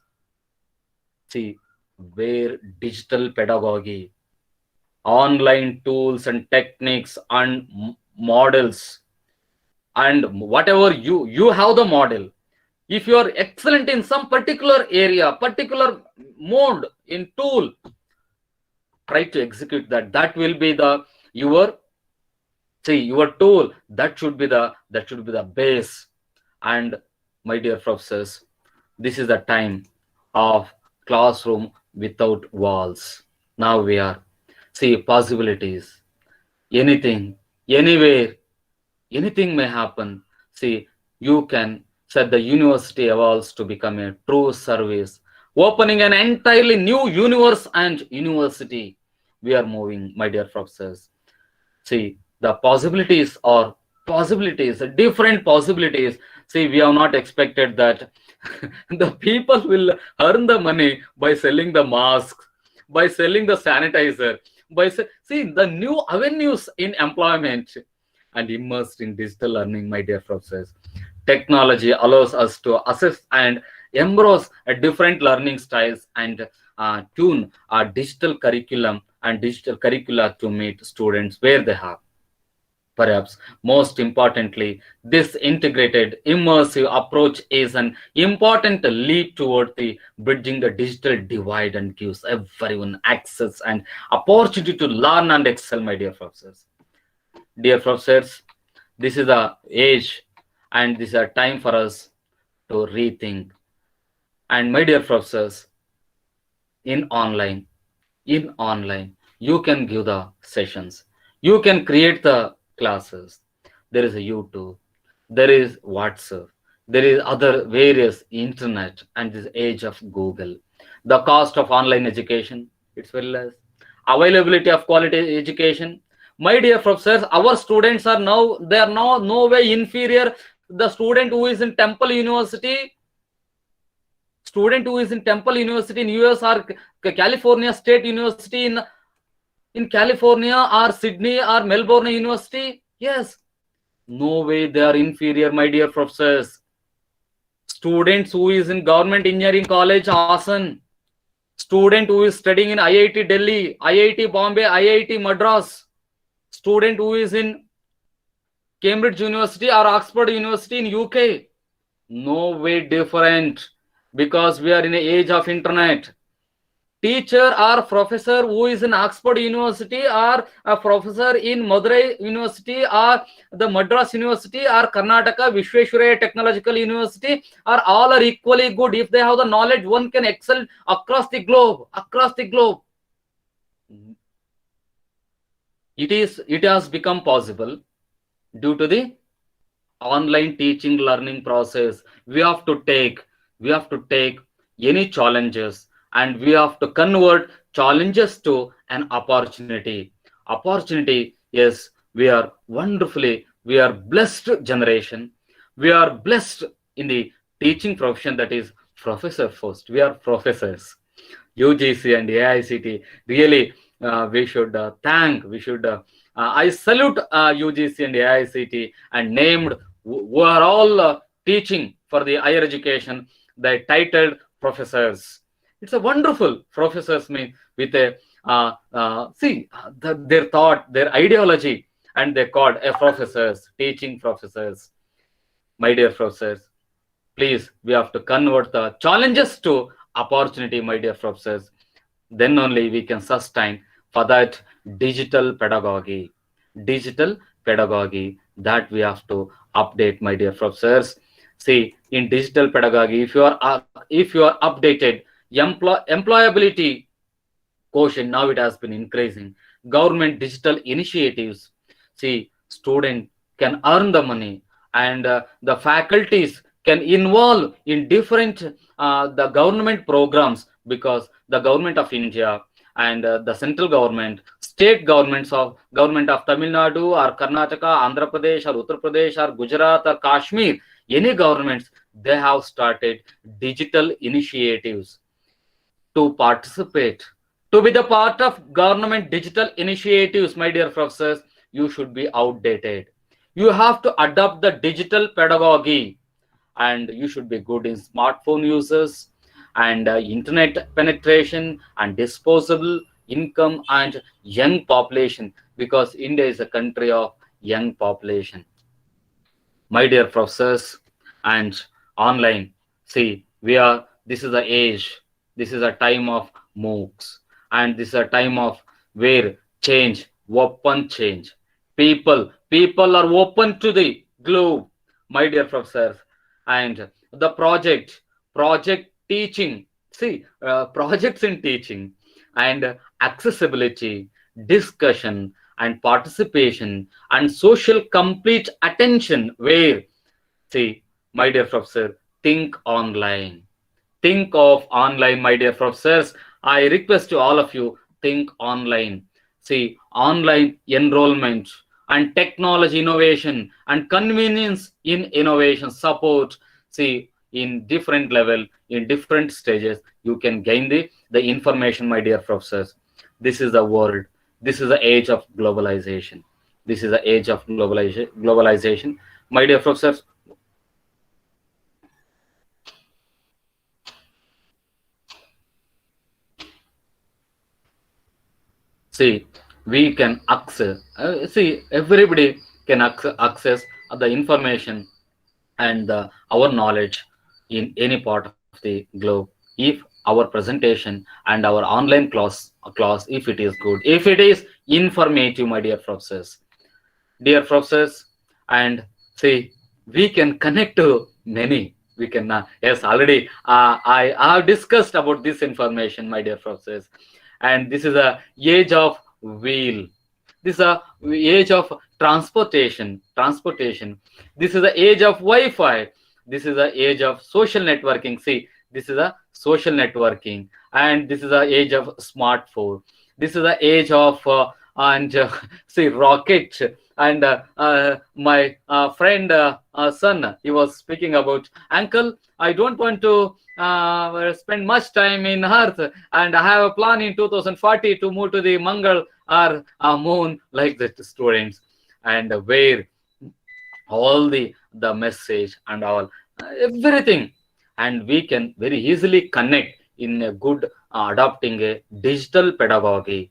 See, where digital pedagogy, online tools and techniques and models, and whatever you have the model. If you are excellent in some particular area, particular mode in tool, try to execute that. That will be the your, see, your tool. That should be the base. And my dear professors, this is the time of classroom without walls. Now we are, see, possibilities, anything, anywhere, anything may happen. See, you can set the university evolves to become a true service, opening an entirely new universe and university. We are moving, my dear professors. See, the possibilities are possibilities, different possibilities. See, we have not expected that the people will earn the money by selling the masks, by selling the sanitizer, see the new avenues in employment, and immersed in digital learning, my dear professors. Technology allows us to assess and embrace a different learning styles and tune our digital curriculum and digital curricula to meet students where they are. Perhaps most importantly, this integrated immersive approach is an important leap toward the bridging the digital divide and gives everyone access and opportunity to learn and excel, my dear professors. Dear professors, this is the age and this is a time for us to rethink. And my dear professors, in online, you can give the sessions, you can create the classes. There is a YouTube, there is WhatsApp, there is other various internet, and this age of Google. The cost of online education, it's very less. Availability of quality education, my dear professors, our students are now, they are now no way inferior. The student who is in Temple University in US, or California State University in California, or Sydney or Melbourne University, yes, no way they are inferior, my dear professors. Students who is in Government Engineering College, Hassan, student who is studying in IIT Delhi, IIT Bombay, IIT Madras, student who is in Cambridge University or Oxford University in UK, no way different, because we are in the age of internet. Teacher or professor who is in Oxford University, or a professor in Madurai University, or the Madras University, or Karnataka Vishweshwaraya Technological University, all are equally good. If they have the knowledge, one can excel across the globe. It has become possible due to the online teaching learning process. We have to take any challenges, and we have to convert challenges to an opportunity. Opportunity, yes, we are blessed generation. We are blessed in the teaching profession, that is professor first. We are professors. UGC and AICT, really, we should, I salute UGC and AICT and named who are all teaching for the higher education, the titled professors. It's a wonderful professors mean with a, their thought, their ideology, and they called a professors, teaching professors. My dear professors, please, we have to convert the challenges to opportunity, my dear professors. Then only we can sustain for that digital pedagogy. Digital pedagogy that we have to update, my dear professors. See, in digital pedagogy, if you are updated, employability quotient now it has been increasing. Government digital initiatives, see, student can earn the money, and the faculties can involve in different the government programs, because the government of India and the central government, state government of Tamil Nadu or Karnataka, Andhra Pradesh or Uttar Pradesh or Gujarat or Kashmir, any governments, they have started digital initiatives to participate, to be the part of government digital initiatives. My dear professors, you should be outdated. You have to adopt the digital pedagogy, and you should be good in smartphone users and internet penetration and disposable income and young population, because India is a country of young population. My dear professors, and online, see, this is the age, this is a time of moocs, and this is a time of where change, open change, people are open to the globe, my dear professors. And the project teaching, see, projects in teaching, and accessibility, discussion and participation and social complete attention, where, see, my dear professor, think online. Think of online, my dear professors. I request to all of you, think online. See, online enrollment and technology innovation and convenience in innovation support. See, in different level, in different stages, you can gain the information, my dear professors. This is the world. This is the age of globalization. This is the age of globalization. My dear professors, see, we can access, see, everybody can access the information and our knowledge in any part of the globe, if our presentation and our online class, if it is good, if it is informative, my dear professors. Dear professors, and see, we can connect to many, we can, yes, already I have discussed about this information, my dear professors. And this is a age of wheel, this is a age of transportation, this is the age of Wi-Fi, this is the age of social networking. See, this is a social networking, and this is the age of smartphone, this is the age of and see, rocket. And my friend son, he was speaking about, uncle, I don't want to spend much time in earth, and I have a plan in 2040 to move to the Mangal or moon, like that, students. And where all the message and all, everything, and we can very easily connect in a good adopting a digital pedagogy,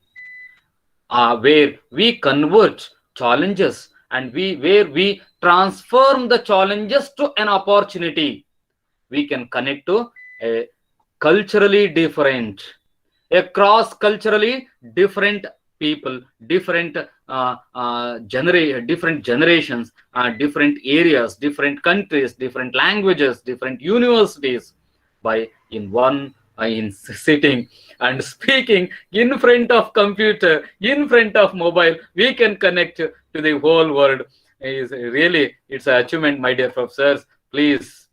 where we convert challenges, and where we transform the challenges to an opportunity. We can connect to a culturally different, a cross culturally different people, different different generations, different areas, different countries, different languages, different universities, by in one in sitting and speaking in front of computer, in front of mobile, we can connect to the whole world. Is really, it's an achievement, my dear professors. Please,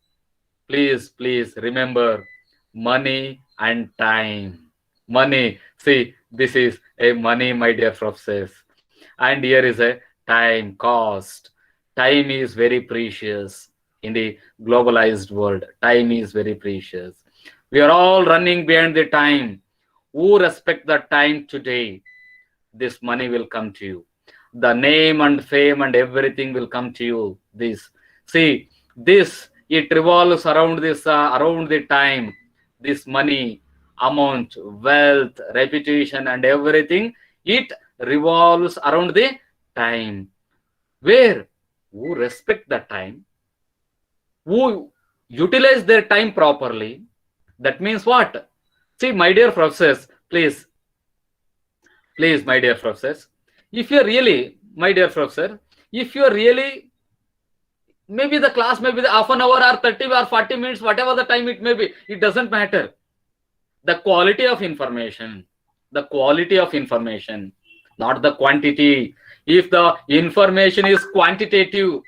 please remember, money and time. Money. See, this is a money, my dear professors. And here is a time cost. Time is very precious in the globalized world. Time is very precious. We are all running behind the time. Who respect the time today? This money will come to you. The name and fame and everything will come to you. This, see, this, it revolves around this, around the time. This money, amount, wealth, reputation, and everything, it revolves around the time. Where who respect the time, who utilize their time properly. That means what? See, my dear professors, please, my dear professors, if you're really, my dear professor, if you're really, maybe the class may be the half an hour or 30 or 40 minutes, whatever the time it may be, it doesn't matter. The quality of information, the quality of information, not the quantity. If the information is quantitative,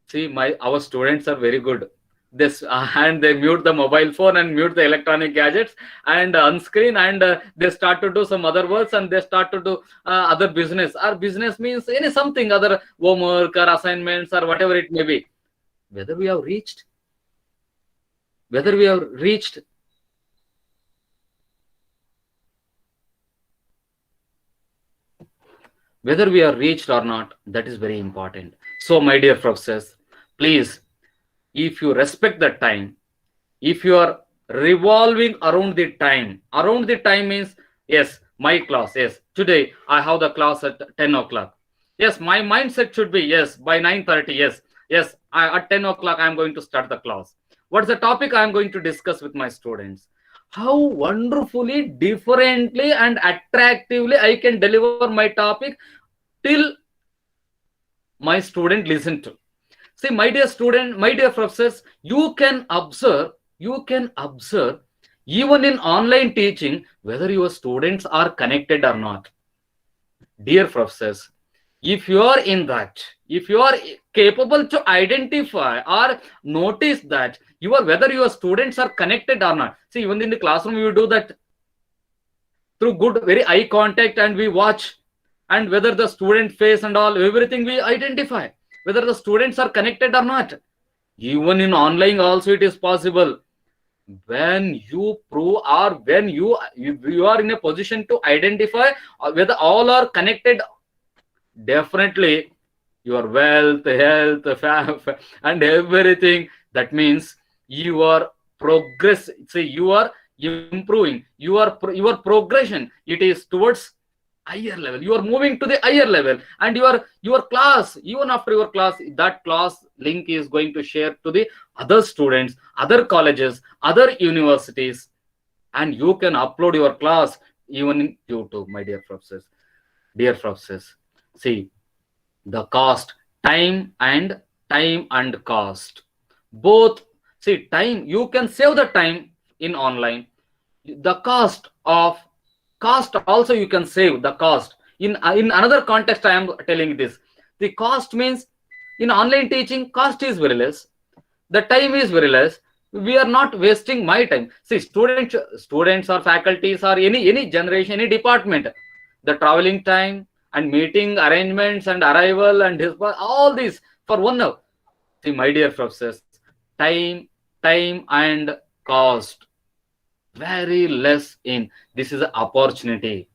see, our students are very good. This and they mute the mobile phone and mute the electronic gadgets and unscreen, and they start to do some other works, and they start to do other business. Or business means any something other, homework or assignments or whatever it may be. Whether we have reached, whether we have reached, whether we are reached or not, that is very important. So, my dear professors, please, if you respect the time, if you are revolving around the time means, yes, my class, yes, today I have the class at 10 o'clock. Yes, my mindset should be, yes, by 9:30, yes, at 10 o'clock I am going to start the class. What's the topic I am going to discuss with my students? How wonderfully, differently, and attractively I can deliver my topic till my student listen to. See, my dear student, my dear professors, you can observe, even in online teaching, whether your students are connected or not. Dear professors, if you are in that, if you are capable to identify or notice that whether your students are connected or not. See, even in the classroom, you do that through good, very eye contact, and we watch, and whether the student face and all, everything we identify, whether the students are connected or not. Even in online also it is possible. When you prove, or when you are in a position to identify whether all are connected, definitely your wealth, health, and everything, that means you are progress. See, you are improving, your progression, it is towards higher level. You are moving to the higher level, and your class, even after your class, that class link is going to share to the other students, other colleges, other universities, and you can upload your class even in YouTube, my dear professors. Dear professors, see, the cost, time and cost, both. See, time, you can save the time in online. The cost also, you can save the cost in another context. I am telling this. The cost means, in online teaching, cost is very less, the time is very less. We are not wasting my time. See, students or faculties or any generation, any department, the traveling time and meeting arrangements and arrival and all this for 1 hour. See, my dear professors, time and cost, very less in. This is an opportunity.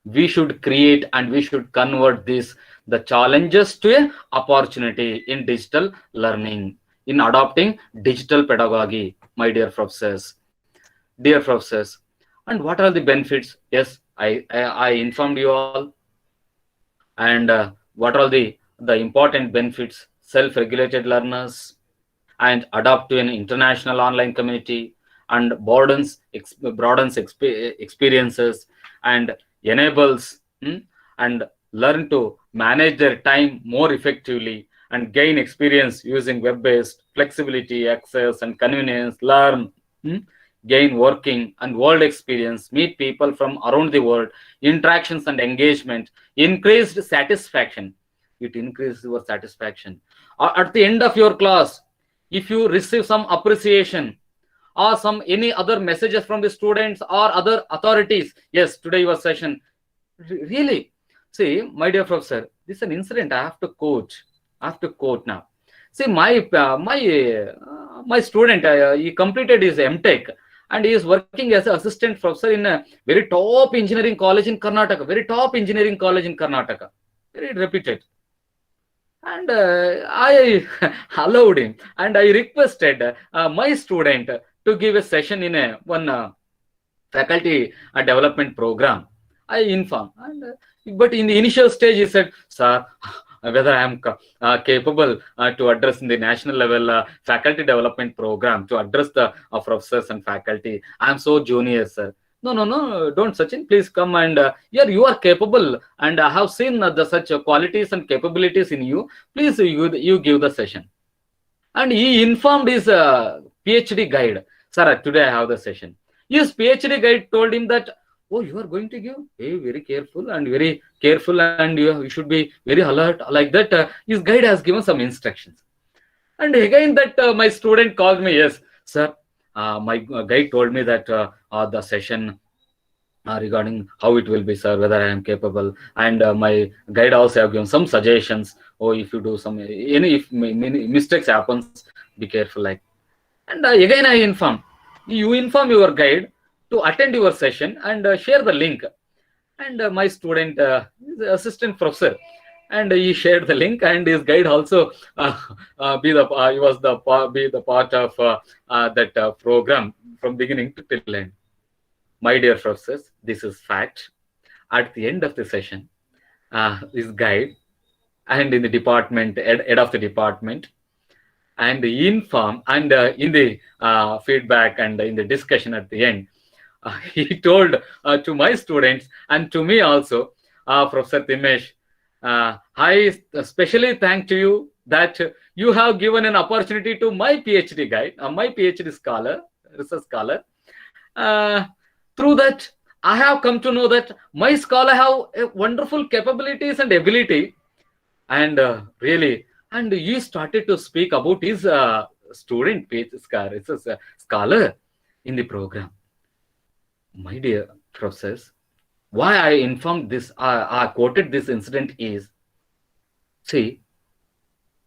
We should create and we should convert the challenges to an opportunity in digital learning, in adopting digital pedagogy, my dear professors. Dear professors, and what are the benefits? Yes, I informed you all. And what are the important benefits? Self-regulated learners, and adapt to an international online community, and broadens experiences, and enables, and learn to manage their time more effectively, and gain experience using web-based flexibility, access, and convenience. Learn, gain working and world experience, meet people from around the world, interactions and engagement, increased satisfaction. It increases your satisfaction. At the end of your class, if you receive some appreciation, or some any other messages from the students or other authorities. Yes, today your session. Really, see, my dear professor, this is an incident I have to quote. I have to quote now. See, my student, he completed his MTech, and he is working as an assistant professor in a very top engineering college in Karnataka. Very top engineering college in Karnataka. Very reputed. And I allowed him, and I requested my student to give a session in a one faculty development program. I informed, and but in the initial stage, he said, "Sir, whether I am capable to address in the national level faculty development program to address the professors and faculty. I am so junior, sir." No, no, no, don't, Sachin. Please come, and here you are capable, and I have seen the such qualities and capabilities in you. Please, you give the session. And he informed his PhD guide, "Sir, today I have the session." His PhD guide told him that, "Oh, you are going to give? Hey, very careful and very careful, and you should be very alert." Like that, his guide has given some instructions. And again, that my student called me, "Yes, sir, my guide told me that the session regarding how it will be, sir, whether I am capable, and my guide also have given some suggestions. Oh, if you do some any if many mistakes happens, be careful." Like, and again I inform you, inform your guide to attend your session and share the link. And my student is a assistant professor, and he shared the link, and his guide also he was be the part of that program from beginning to till end. My dear professors, this is fact. At the end of the session, his guide and in the department, head of the department, and inform, and in the feedback and in the discussion at the end, he told to my students and to me also, "Professor Timesh, I especially thank to you that you have given an opportunity to my PhD guide, my PhD scholar, research scholar. Through that, I have come to know that my scholar have wonderful capabilities and ability, and really, and he started to speak about his student PhD scholar in the program." My dear professors, why I informed this, I quoted this incident is, see,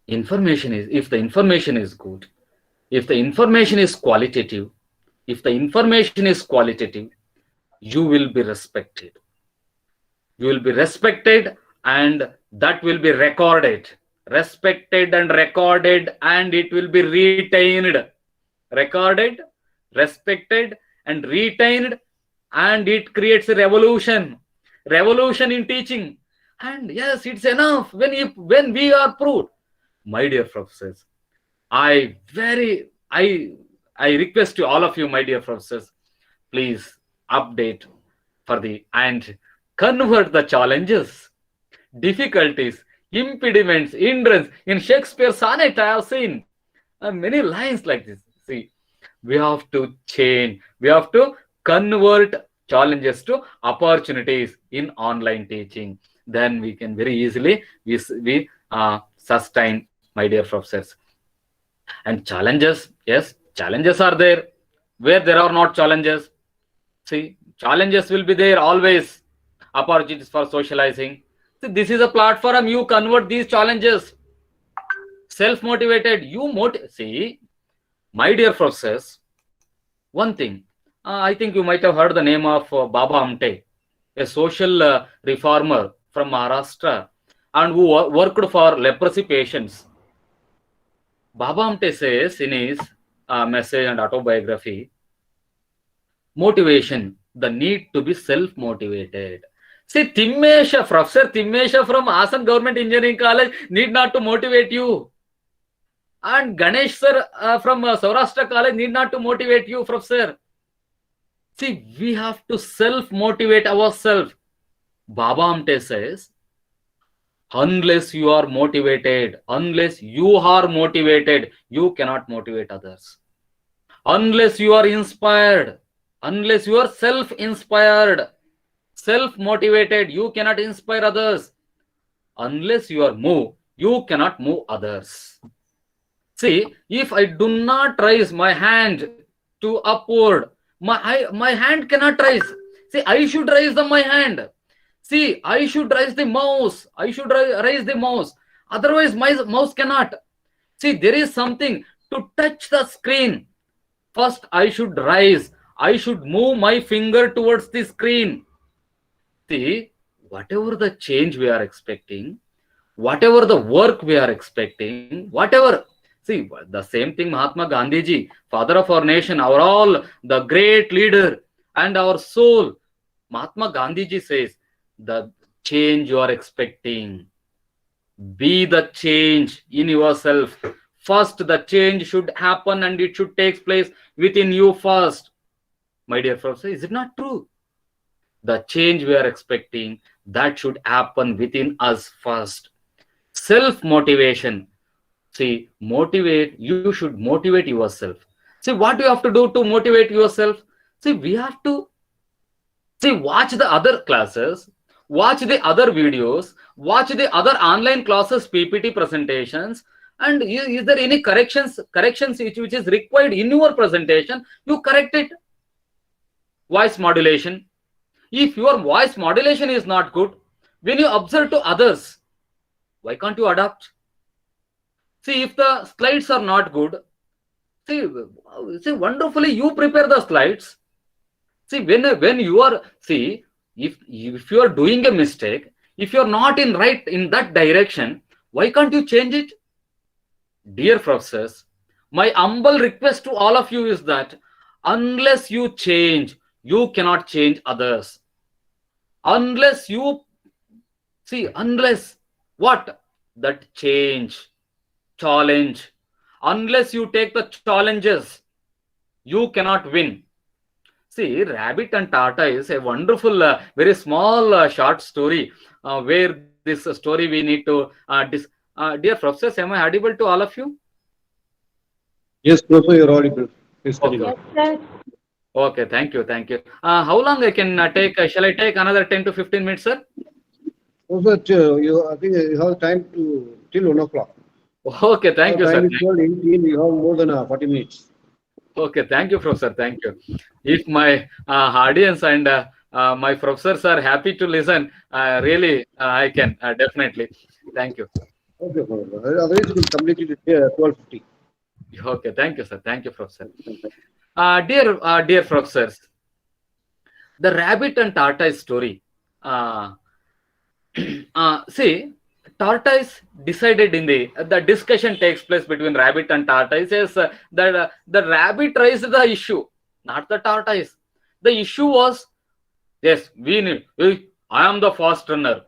information is, if the information is good, if the information is qualitative, if the information is qualitative, you will be respected. You will be respected, and that will be recorded. Respected and recorded, and it will be retained. Recorded, respected, and retained, and it creates a revolution in teaching. And yes, it's enough when we are proved. My dear professors, I request to all of you, my dear professors, please update for the and convert the challenges, difficulties, impediments, hindrance. In Shakespeare's sonnet, I have seen many lines like this. See, we have to change, we have to convert challenges to opportunities in online teaching. Then we can very easily we sustain, my dear professors. And challenges, yes, challenges are there. Where there are not challenges, see, challenges will be there always. Opportunities for socializing. See, this is a platform. You convert these challenges. Self-motivated. See, my dear professors, one thing. I think you might have heard the name of Baba Amte, a social reformer from Maharashtra, and who worked for leprosy patients. Baba Amte says in his message and autobiography, motivation, the need to be self-motivated. See, Professor Timmesha from Asan Government Engineering College need not to motivate you. And Ganesh sir from Sourashtra College need not to motivate you, Professor. See, we have to self-motivate ourselves. Baba Amte says, unless you are motivated, you cannot motivate others. Unless you are inspired, unless you are self-inspired, self-motivated, you cannot inspire others. Unless you are moved, you cannot move others. See, if I do not raise my hand to upward. My hand cannot rise. See, I should raise my hand. See, I should raise the mouse. I should raise the mouse. Otherwise, my mouse cannot. See, there is something to touch the screen. First, I should rise. I should move my finger towards the screen. See, whatever the change we are expecting, whatever the work we are expecting, whatever. See, the same thing Mahatma Gandhi ji, father of our nation, our all, the great leader and our soul. Mahatma Gandhi ji says, the change you are expecting, be the change in yourself. First, the change should happen and it should take place within you first. My dear professor, is it not true? The change we are expecting, that should happen within us first. Self motivation. See, you should motivate yourself. See, what you have to do to motivate yourself? See, we have to watch the other classes, watch the other videos, watch the other online classes, PPT presentations, and is there any corrections which is required in your presentation, you correct it. Voice modulation. If your voice modulation is not good, when you observe to others, why can't you adapt? See, if the slides are not good, see wonderfully you prepare the slides. See, when you are, see, if you are doing a mistake, if you are not in that direction, why can't you change it? Dear professors, my humble request to all of you is that unless you change, you cannot change others. Unless you unless what? That challenge. Unless you take the challenges, you cannot win. See, Rabbit and Tata is a wonderful, very small short story where this story we need to dear professors, am I audible to all of you? Yes, Professor, you're audible. Please continue. Yes, sir. Okay, thank you. How long I can take? Shall I take another 10 to 15 minutes, sir? Professor, I think you have time till 1 o'clock. Okay, thank you, sir. Time is 12:18. You have more than 40 minutes. Okay, thank you, professor. Thank you. If my audience and my professors are happy to listen, really, I can definitely. Thank you. Okay, Professor. Otherwise, you will complete it at 12:50. Okay, thank you, sir. Thank you, professor. Dear professors, the rabbit and tortoise story. See, tortoise decided in the discussion takes place between rabbit and tortoise. Yes, that the rabbit raised the issue, not the tortoise. The issue was, yes, we need. I am the fast runner.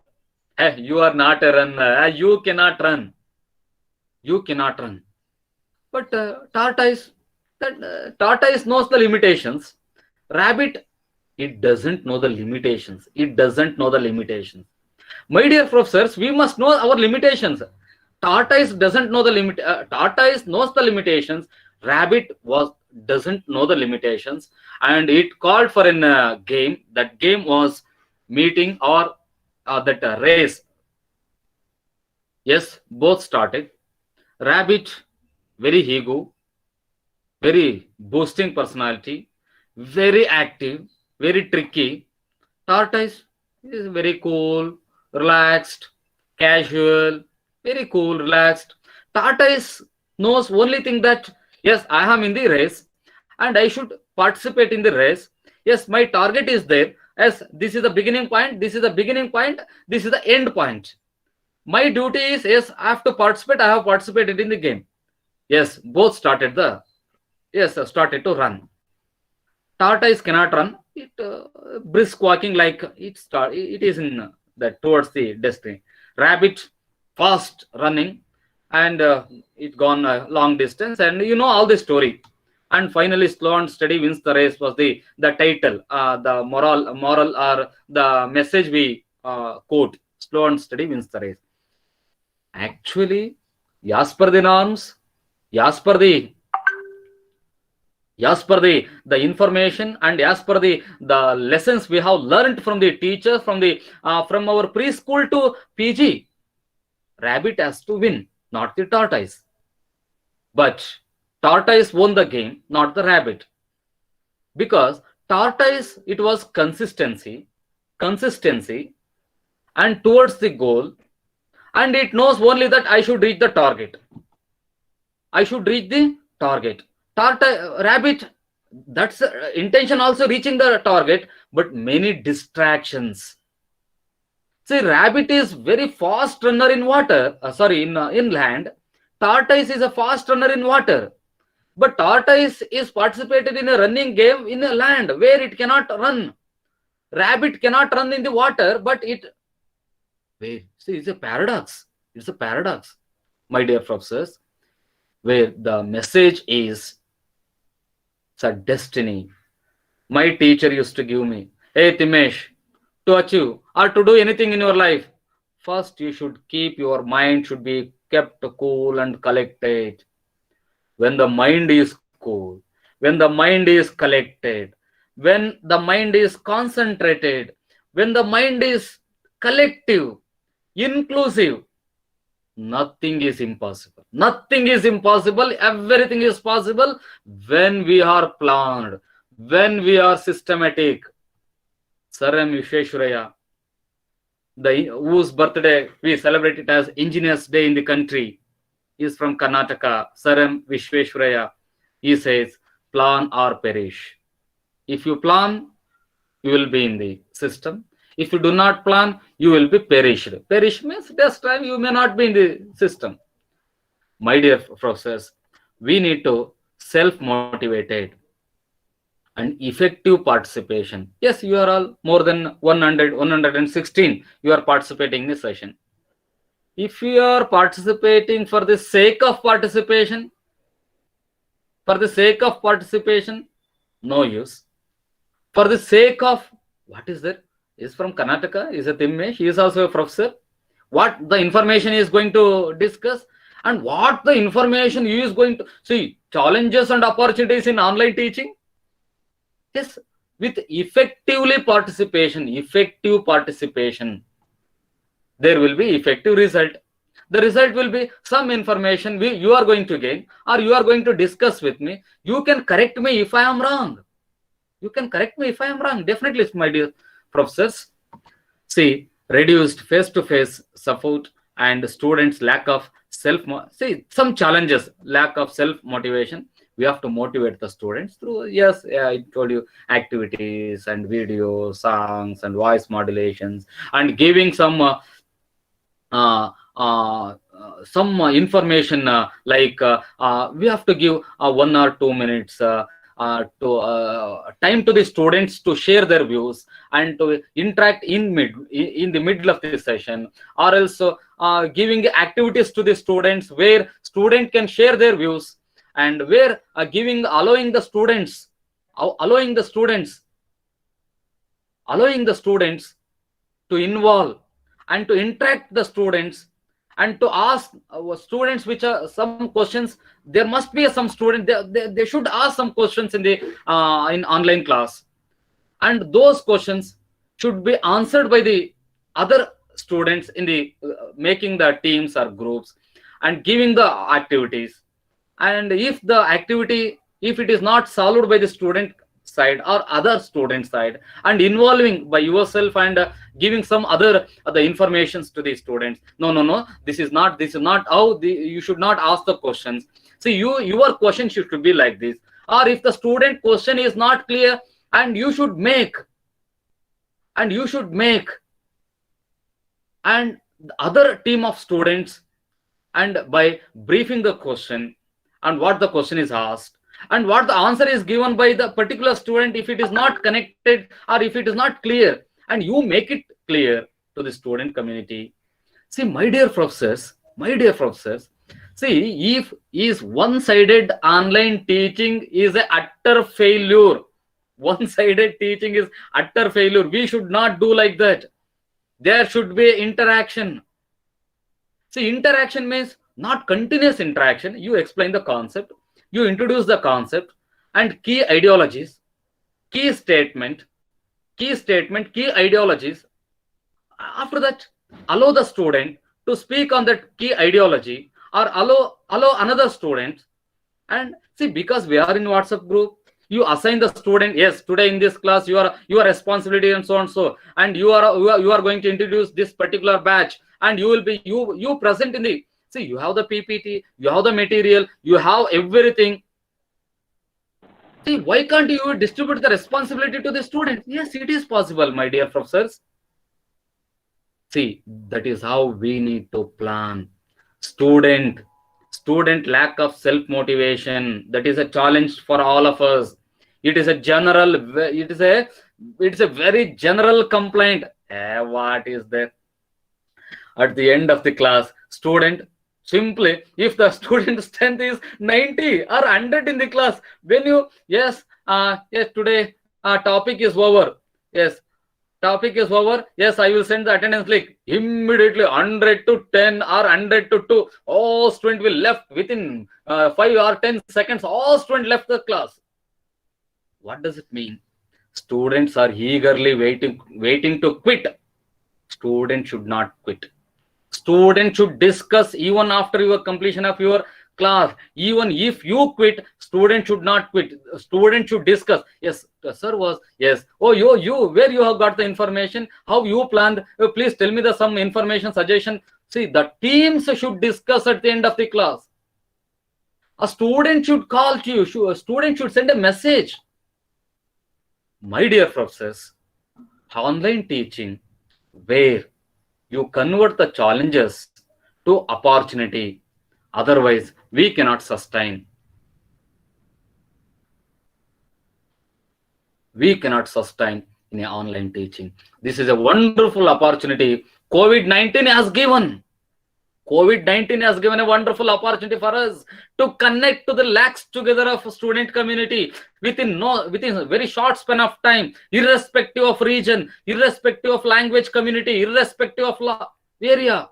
Hey, you are not a runner. You cannot run. You cannot run. But tortoise knows the limitations. Rabbit, it doesn't know the limitations. It doesn't know the limitations. My dear professors, we must know our limitations. Tortoise doesn't know the limit. Tortoise knows the limitations. Rabbit doesn't know the limitations, and it called for a game. That game was meeting or that race. Yes, both started. Rabbit, very ego, very boosting personality, very active, very tricky. Tortoise is very cool, relaxed, casual, very cool, relaxed. Tortoise knows only thing that, yes, I am in the race and I should participate in the race. Yes, my target is there. Yes, this is the beginning point, this is the beginning point, this is the end point. My duty is, yes, I have to participate. I have participated in the game. Yes, both started to run. Tortoise cannot run. It brisk walking like it is in towards the destiny. Rabbit fast running, and it gone a long distance, and you know all the story. And finally, slow and steady wins the race was the title, the moral or the message we quote. Slow and steady wins the race. Actually, as per the norms, as per the information, and as per the lessons we have learned from the teachers, from our preschool to PG, rabbit has to win, not the tortoise. But tortoise won the game, not the rabbit. because tortoise, it was consistency, and towards the goal, and it knows only that I should reach the target. I should reach the target. Rabbit, that's intention also reaching the target, but many distractions. See, rabbit is very fast runner in water. In land. Tortoise is a fast runner in water. But tortoise is participated in a running game in a land where it cannot run. Rabbit cannot run in the water, but it. Wait, see, it's a paradox. It's a paradox, my dear professors, where the message is it's a destiny. My teacher used to give me, hey Timesh, to achieve or to do anything in your life, first you should keep your mind should be kept cool and collected. When the mind is cool, when the mind is collected, when the mind is concentrated, when the mind is collective, inclusive, nothing is impossible. Nothing is impossible. Everything is possible when we are planned, when we are systematic. Sir M. Vishweshwaraya, whose birthday we celebrate it as Engineers Day in the country, is from Karnataka. Sir M. Vishweshwaraya, he says, plan or perish. If you plan, you will be in the system. If you do not plan, you will be perished. Perish means this time you may not be in the system. My dear professors, we need to self-motivated and effective participation. Yes, you are all more than 100, 116. You are participating in the session. If you are participating for the sake of participation, no use. For the sake of, what is that? Is from Karnataka, is a Timesh, he is also a professor. What the information is going to discuss and what the information he is going to see, challenges and opportunities in online teaching. Yes, with effective participation, there will be effective result. The result will be some information you are going to gain or you are going to discuss with me. You can correct me if I am wrong. Definitely, my dear professors. See, reduced face-to-face support and students' lack of some challenges, lack of self-motivation. We have to motivate the students through, yes, I told you, activities and videos, songs and voice modulations, and giving some information like we have to give 1 or 2 minutes time to the students to share their views and to interact in the middle of the session, or else giving activities to the students where student can share their views, and where allowing the students to involve and to interact the students and to ask students which are some questions. There must be some student, they should ask some questions in the in online class, and those questions should be answered by the other students in the making the teams or groups and giving the activities. And if the activity, if it is not solved by the student side or other student side, and involving by yourself and giving some other informations to the students, no, this is not how you should not ask the questions. See, your question should be like this, or if the student question is not clear, and you should make and the other team of students, and by briefing the question and what the question is asked and what the answer is given by the particular student, if it is not connected or if it is not clear, and you make it clear to the student community. See, my dear professors, see, if is one-sided online teaching is a utter failure. One-sided teaching is utter failure. We should not do like that. There should be interaction. See, interaction means not continuous interaction. You explain the concept, you introduce the concept and key ideologies, key statement, key ideologies. After that, allow the student to speak on that key ideology, or allow another student. And see, because we are in WhatsApp group, You assign the student, yes, today in this class your responsibility and so and so, and you are going to introduce this particular batch, and you will be you present in the, see, you have the PPT, you have the material, you have everything. See, why can't you distribute the responsibility to the student? Yes, it is possible, my dear professors. See, that is how we need to plan. Student, student lack of self motivation. That is a challenge for all of us. It is a general. It's a very general complaint. What is there? At the end of the class, student, simply, if the student strength is 90 or 100 in the class, when you, yes, yes, today topic is over. Yes, topic is over. Yes, I will send the attendance link. Immediately 100 to 10 or 100 to 2. All student will left within 5 or 10 seconds. All student left the class. What does it mean? Students are eagerly waiting to quit. Student should not quit. Student should discuss even after your completion of your class. Even if you quit, student should not quit. Student should discuss. Yes, sir was, yes. Oh, you where you have got the information? How you planned? Please tell me the some information suggestion. See, the teams should discuss at the end of the class. A student should call to you. A student should send a message. My dear professors, online teaching where you convert the challenges to opportunity. Otherwise, we cannot sustain. We cannot sustain in online teaching. This is a wonderful opportunity COVID-19 has given. COVID-19 has given a wonderful opportunity for us to connect to the lakhs together of student community within a very short span of time, irrespective of region, irrespective of language community, irrespective of area,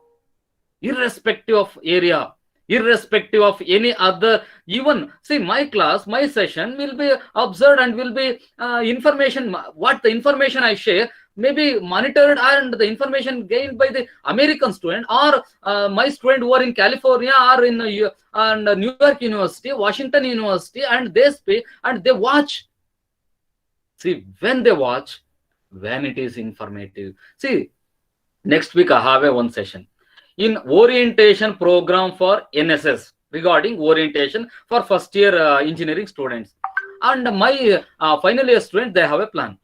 irrespective of area, irrespective of any other. Even, see, my class, my session will be observed and will be information. What the information I share may be monitored, and the information gained by the American student or my student who are in California or in New York University, Washington University, and they speak and they watch. See, when they watch, when it is informative. See, next week I have one session in orientation program for NSS, regarding orientation for first year engineering students, and my final year students, they have a plan.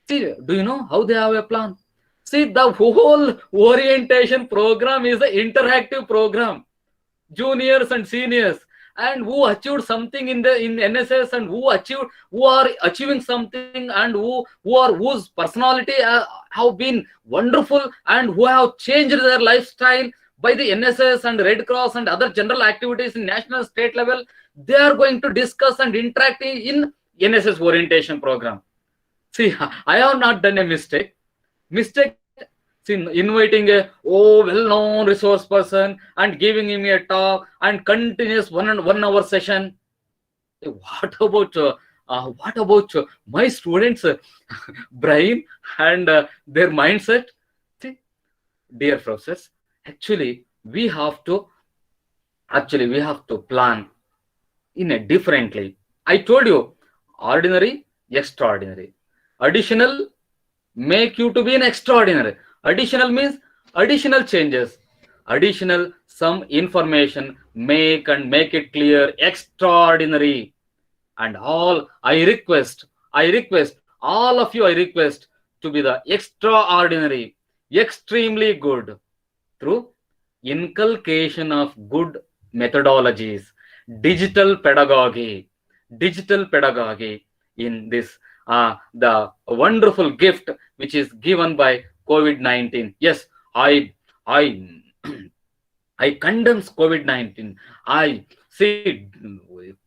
See, do you know how they have a plan? See, the whole orientation program is an interactive program. Juniors and seniors, and who achieved something in NSS, and who are achieving something, and whose personality have been wonderful, and who have changed their lifestyle by the NSS and Red Cross and other general activities in national state level. They are going to discuss and interact in NSS orientation program. See, I have not done a mistake. See, inviting a well-known resource person and giving him a talk and continuous 1 hour session. What about my students' brain and their mindset? See, dear professors, actually we have to plan in a differently. I told you, ordinary, extraordinary. Additional make you to be an extraordinary. Additional means additional changes. Additional some information make it clear, extraordinary. And all I request all of you, I request to be the extraordinary, extremely good, through inculcation of good methodologies, digital pedagogy in this the wonderful gift which is given by COVID-19. Yes, I condemns COVID-19. I see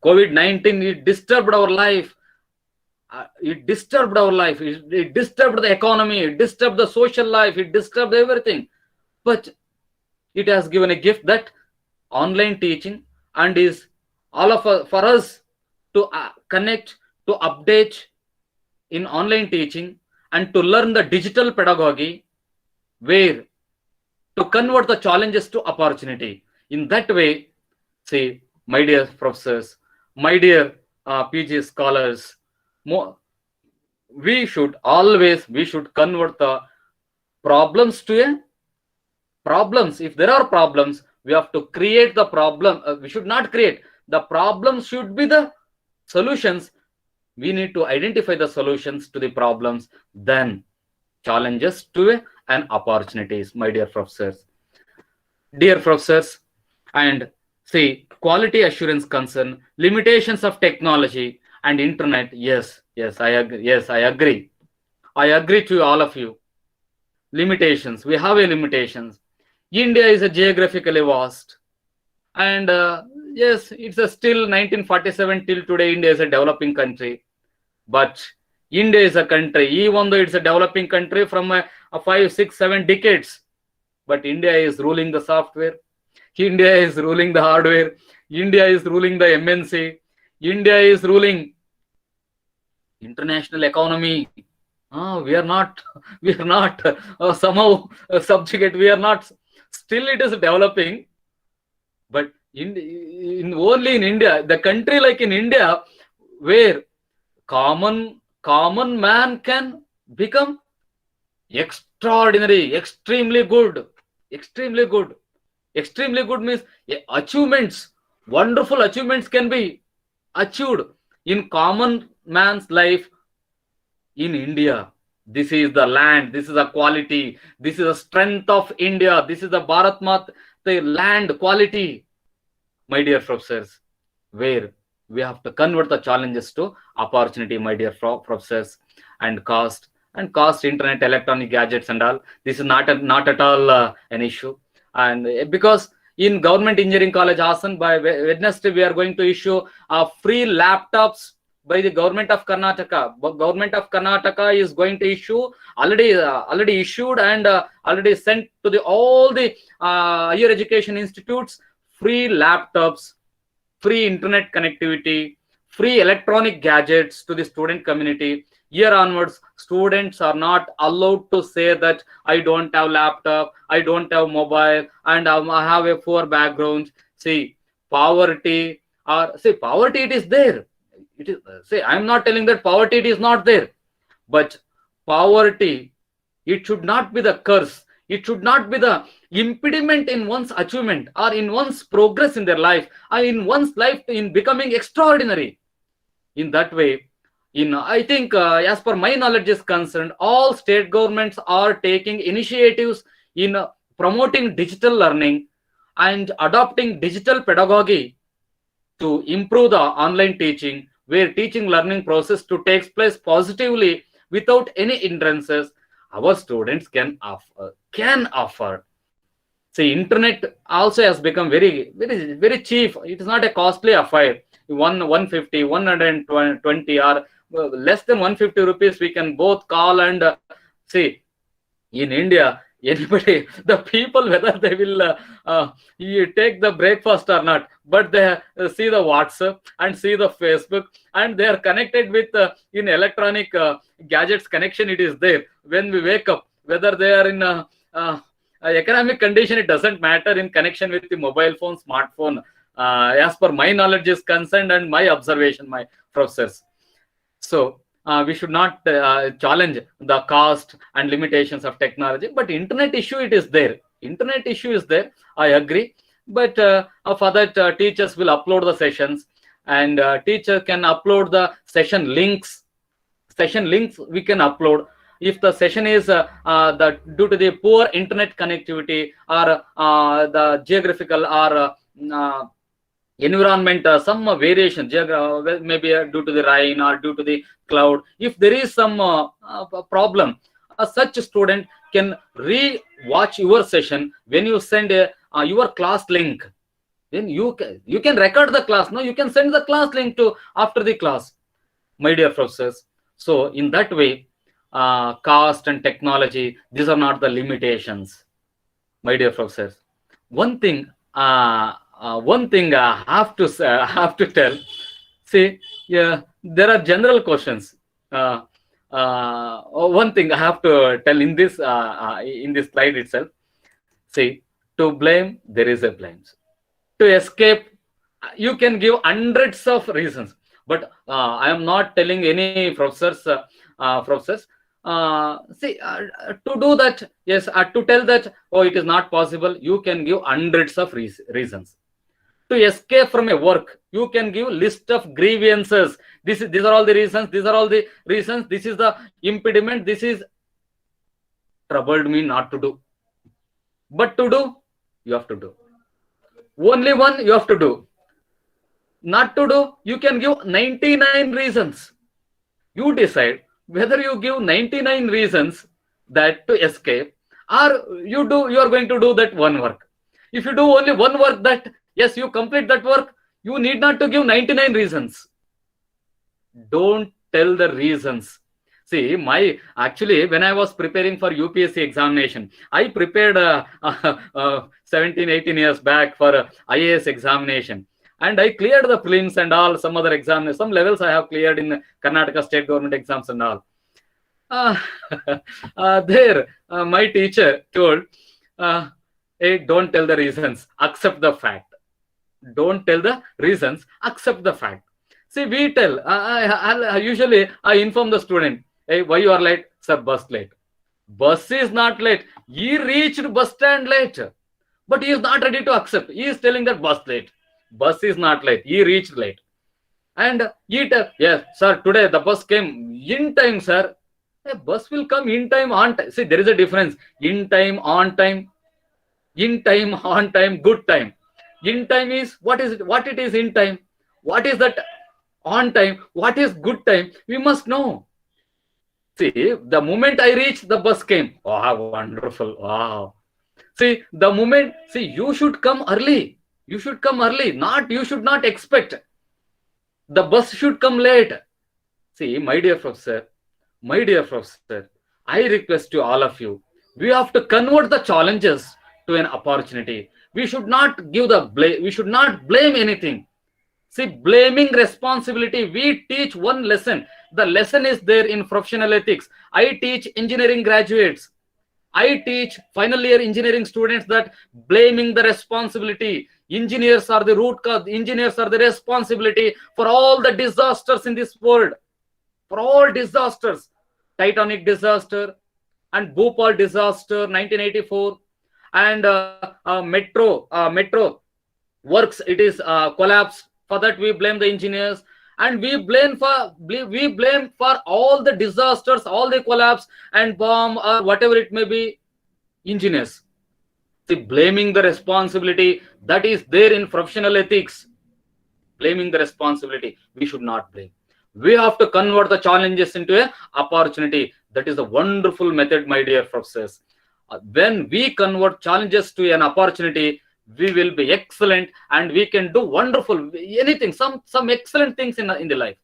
COVID-19, it disturbed our life. It disturbed the economy, it disturbed the social life, it disturbed everything. But it has given a gift, that online teaching, and is all of us, for us to connect, to update in online teaching, and to learn the digital pedagogy, where to convert the challenges to opportunity. In that way, see, my dear professors, my dear PG scholars, we should convert the problems to a problems. If there are problems, we have to create the problem. We should not create the problems, should be the solutions. We need to identify the solutions to the problems, then challenges to and opportunities. My dear professors, and see, quality assurance concern, limitations of technology and internet. Yes, I agree. I agree to all of you. Limitations, we have a limitations. India is a geographically vast, and yes, it's a still 1947 till today. India is a developing country, but India is a country, even though it's a developing country from a 5, 6, 7 decades, but India is ruling the software. India is ruling the hardware. India is ruling the MNC. India is ruling international economy. We are not. We are not somehow subjugate. We are not. Still, it is developing. But only in India, the country like in India, where common man can become extraordinary, extremely good. Extremely good means achievements, wonderful achievements can be achieved in common man's life in India. This is the land, this is the quality, this is the strength of India, this is the Bharat Mat, the land quality. My dear professors, where we have to convert the challenges to opportunity, my dear professors, and cost, internet, electronic gadgets and all. This is not at all an issue. And because in government engineering college Hassan, by Wednesday we are going to issue free laptops by the government of Karnataka. Government of Karnataka is going to issue, already issued and already sent to all the higher education institutes, free laptops, free internet connectivity, free electronic gadgets to the student community. Year onwards, students are not allowed to say that I don't have laptop, I don't have mobile, and I have a poor background. See, poverty it is there. It is, I'm not telling that poverty it is not there, but poverty, it should not be the curse. It should not be the impediment in one's achievement or in one's progress in their life or in one's life in becoming extraordinary. In that way, I think as per my knowledge is concerned, all state governments are taking initiatives in promoting digital learning and adopting digital pedagogy to improve the online teaching, where teaching learning process to takes place positively without any hindrances. Our students can offer. See, internet also has become very cheap. It is not a costly affair. 150, 120 or less than 150 rupees, we can both call and see. In India, anybody, the people, whether they will you take the breakfast or not, but they see the WhatsApp and see the Facebook, and they are connected with in electronic gadgets connection. It is there when we wake up, whether they are in economic condition, it doesn't matter, in connection with the mobile phone, smartphone. As per my knowledge is concerned and my observation, my professors. So we should not challenge the cost and limitations of technology, but internet issue, it is there. Internet issue is there, I agree. But for that, teachers will upload the sessions, and teacher can upload the session links. Session links we can upload. If the session is due to the poor internet connectivity or the geographical or environment, some variation, maybe due to the rain or due to the cloud, if there is some problem, such student can re-watch your session. When you send your class link, then you can record the class. No, you can send the class link to after the class, my dear professors. So in that way, cost and technology, these are not the limitations, my dear professors. One thing I have to tell. See, yeah, there are general questions. One thing I have to tell in this slide itself. See, to blame, there is a blame. To escape, you can give hundreds of reasons. But I am not telling any professors, see, to do that, yes, to tell that, oh, it is not possible, you can give hundreds of reasons. To escape from a work, you can give list of grievances. These are all the reasons, these are all the reasons, this is the impediment, this is troubled me not to do. But to do, you have to do. Only one you have to do. Not to do, you can give 99 reasons. You decide whether you give 99 reasons that to escape, or you are going to do that one work. If you do only one work, that yes, you complete that work, you need not to give 99 reasons. Don't tell the reasons. See, actually, when I was preparing for UPSC examination, I prepared 17, 18 years back for IAS examination. And I cleared the prelims and all, some other exams, some levels I have cleared in Karnataka state government exams and all. My teacher told, hey, don't tell the reasons, accept the fact. Don't tell the reasons, accept the fact. See, we tell, usually I inform the student, hey, why you are late? Sir, bus late. Bus is not late. He reached bus stand late. But he is not ready to accept. He is telling that bus late. Bus is not late. He reached late. And he tell, yes, sir, today the bus came in time, sir. A bus will come in time, on time. See, there is a difference. In time, on time. In time, on time, good time. In time is, what it is in time? What is that on time? What is good time? We must know. See, the moment I reached, the bus came. Wow, wonderful. Wow. See, the moment, see, you should come early. You should come early. You should not expect. The bus should come late. See, my dear professor, I request to all of you, we have to convert the challenges to an opportunity. We should not give the blame. We should not blame anything. See, blaming responsibility. We teach one lesson. The lesson is there in professional ethics. I teach engineering graduates. I teach final year engineering students that blaming the responsibility. Engineers are the root cause. Engineers are the responsibility for all the disasters in this world. For all disasters. Titanic disaster and Bhopal disaster, 1984. And metro works, it is collapsed. For that we blame the engineers, and we blame for all the disasters, all the collapse and bomb or whatever it may be, engineers. See, blaming the responsibility, that is there in professional ethics. Blaming the responsibility, we should not blame. We have to convert the challenges into an opportunity. That is a wonderful method, my dear professors. When we convert challenges to an opportunity, we will be excellent and we can do wonderful anything, some excellent things in the life.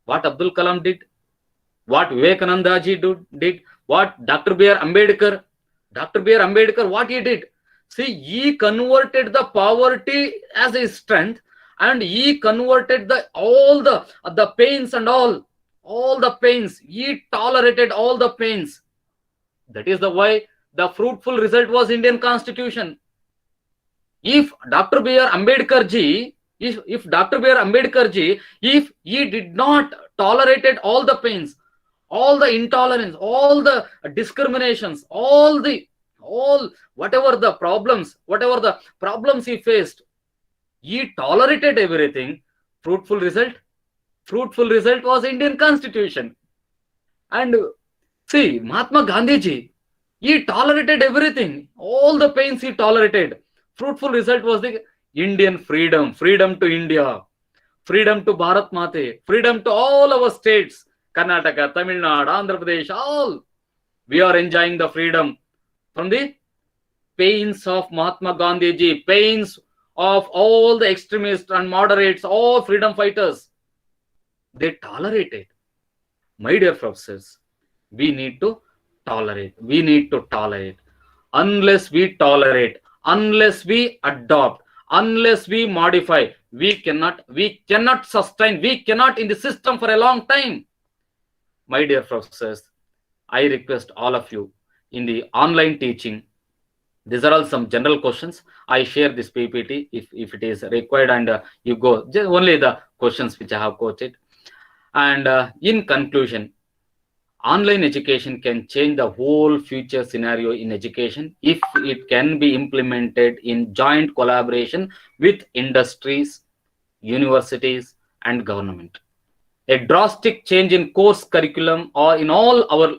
What Abdul Kalam did, what Vivekananda ji did, what Dr. B.R. Ambedkar, what he did. See, he converted the poverty as a strength, and he converted all the pains and all the pains. He tolerated all the pains. That is the why the fruitful result was Indian Constitution. If Dr. B.R. Ambedkar ji, if he did not tolerated all the pains, all the intolerance, all the discriminations, whatever the problems he faced, he tolerated everything. Fruitful result was Indian Constitution. And see, Mahatma Gandhi ji, he tolerated everything, all the pains he tolerated. Fruitful result was the Indian freedom to India, freedom to Bharat Mate, freedom to all our states, Karnataka, Tamil Nadu, Andhra Pradesh, all. We are enjoying the freedom from the pains of Mahatma Gandhi ji, pains of all the extremists and moderates, all freedom fighters. They tolerated. My dear professors, we need to tolerate. Unless we tolerate, unless we adopt, unless we modify, we cannot sustain, we cannot in the system for a long time. My dear professors, I request all of you in the online teaching, These are all some general questions. I share this PPT if it is required, and you go just only the questions which I have quoted. And in conclusion, online education can change the whole future scenario in education if it can be implemented in joint collaboration with industries, universities, and government. A drastic change in course curriculum or in all our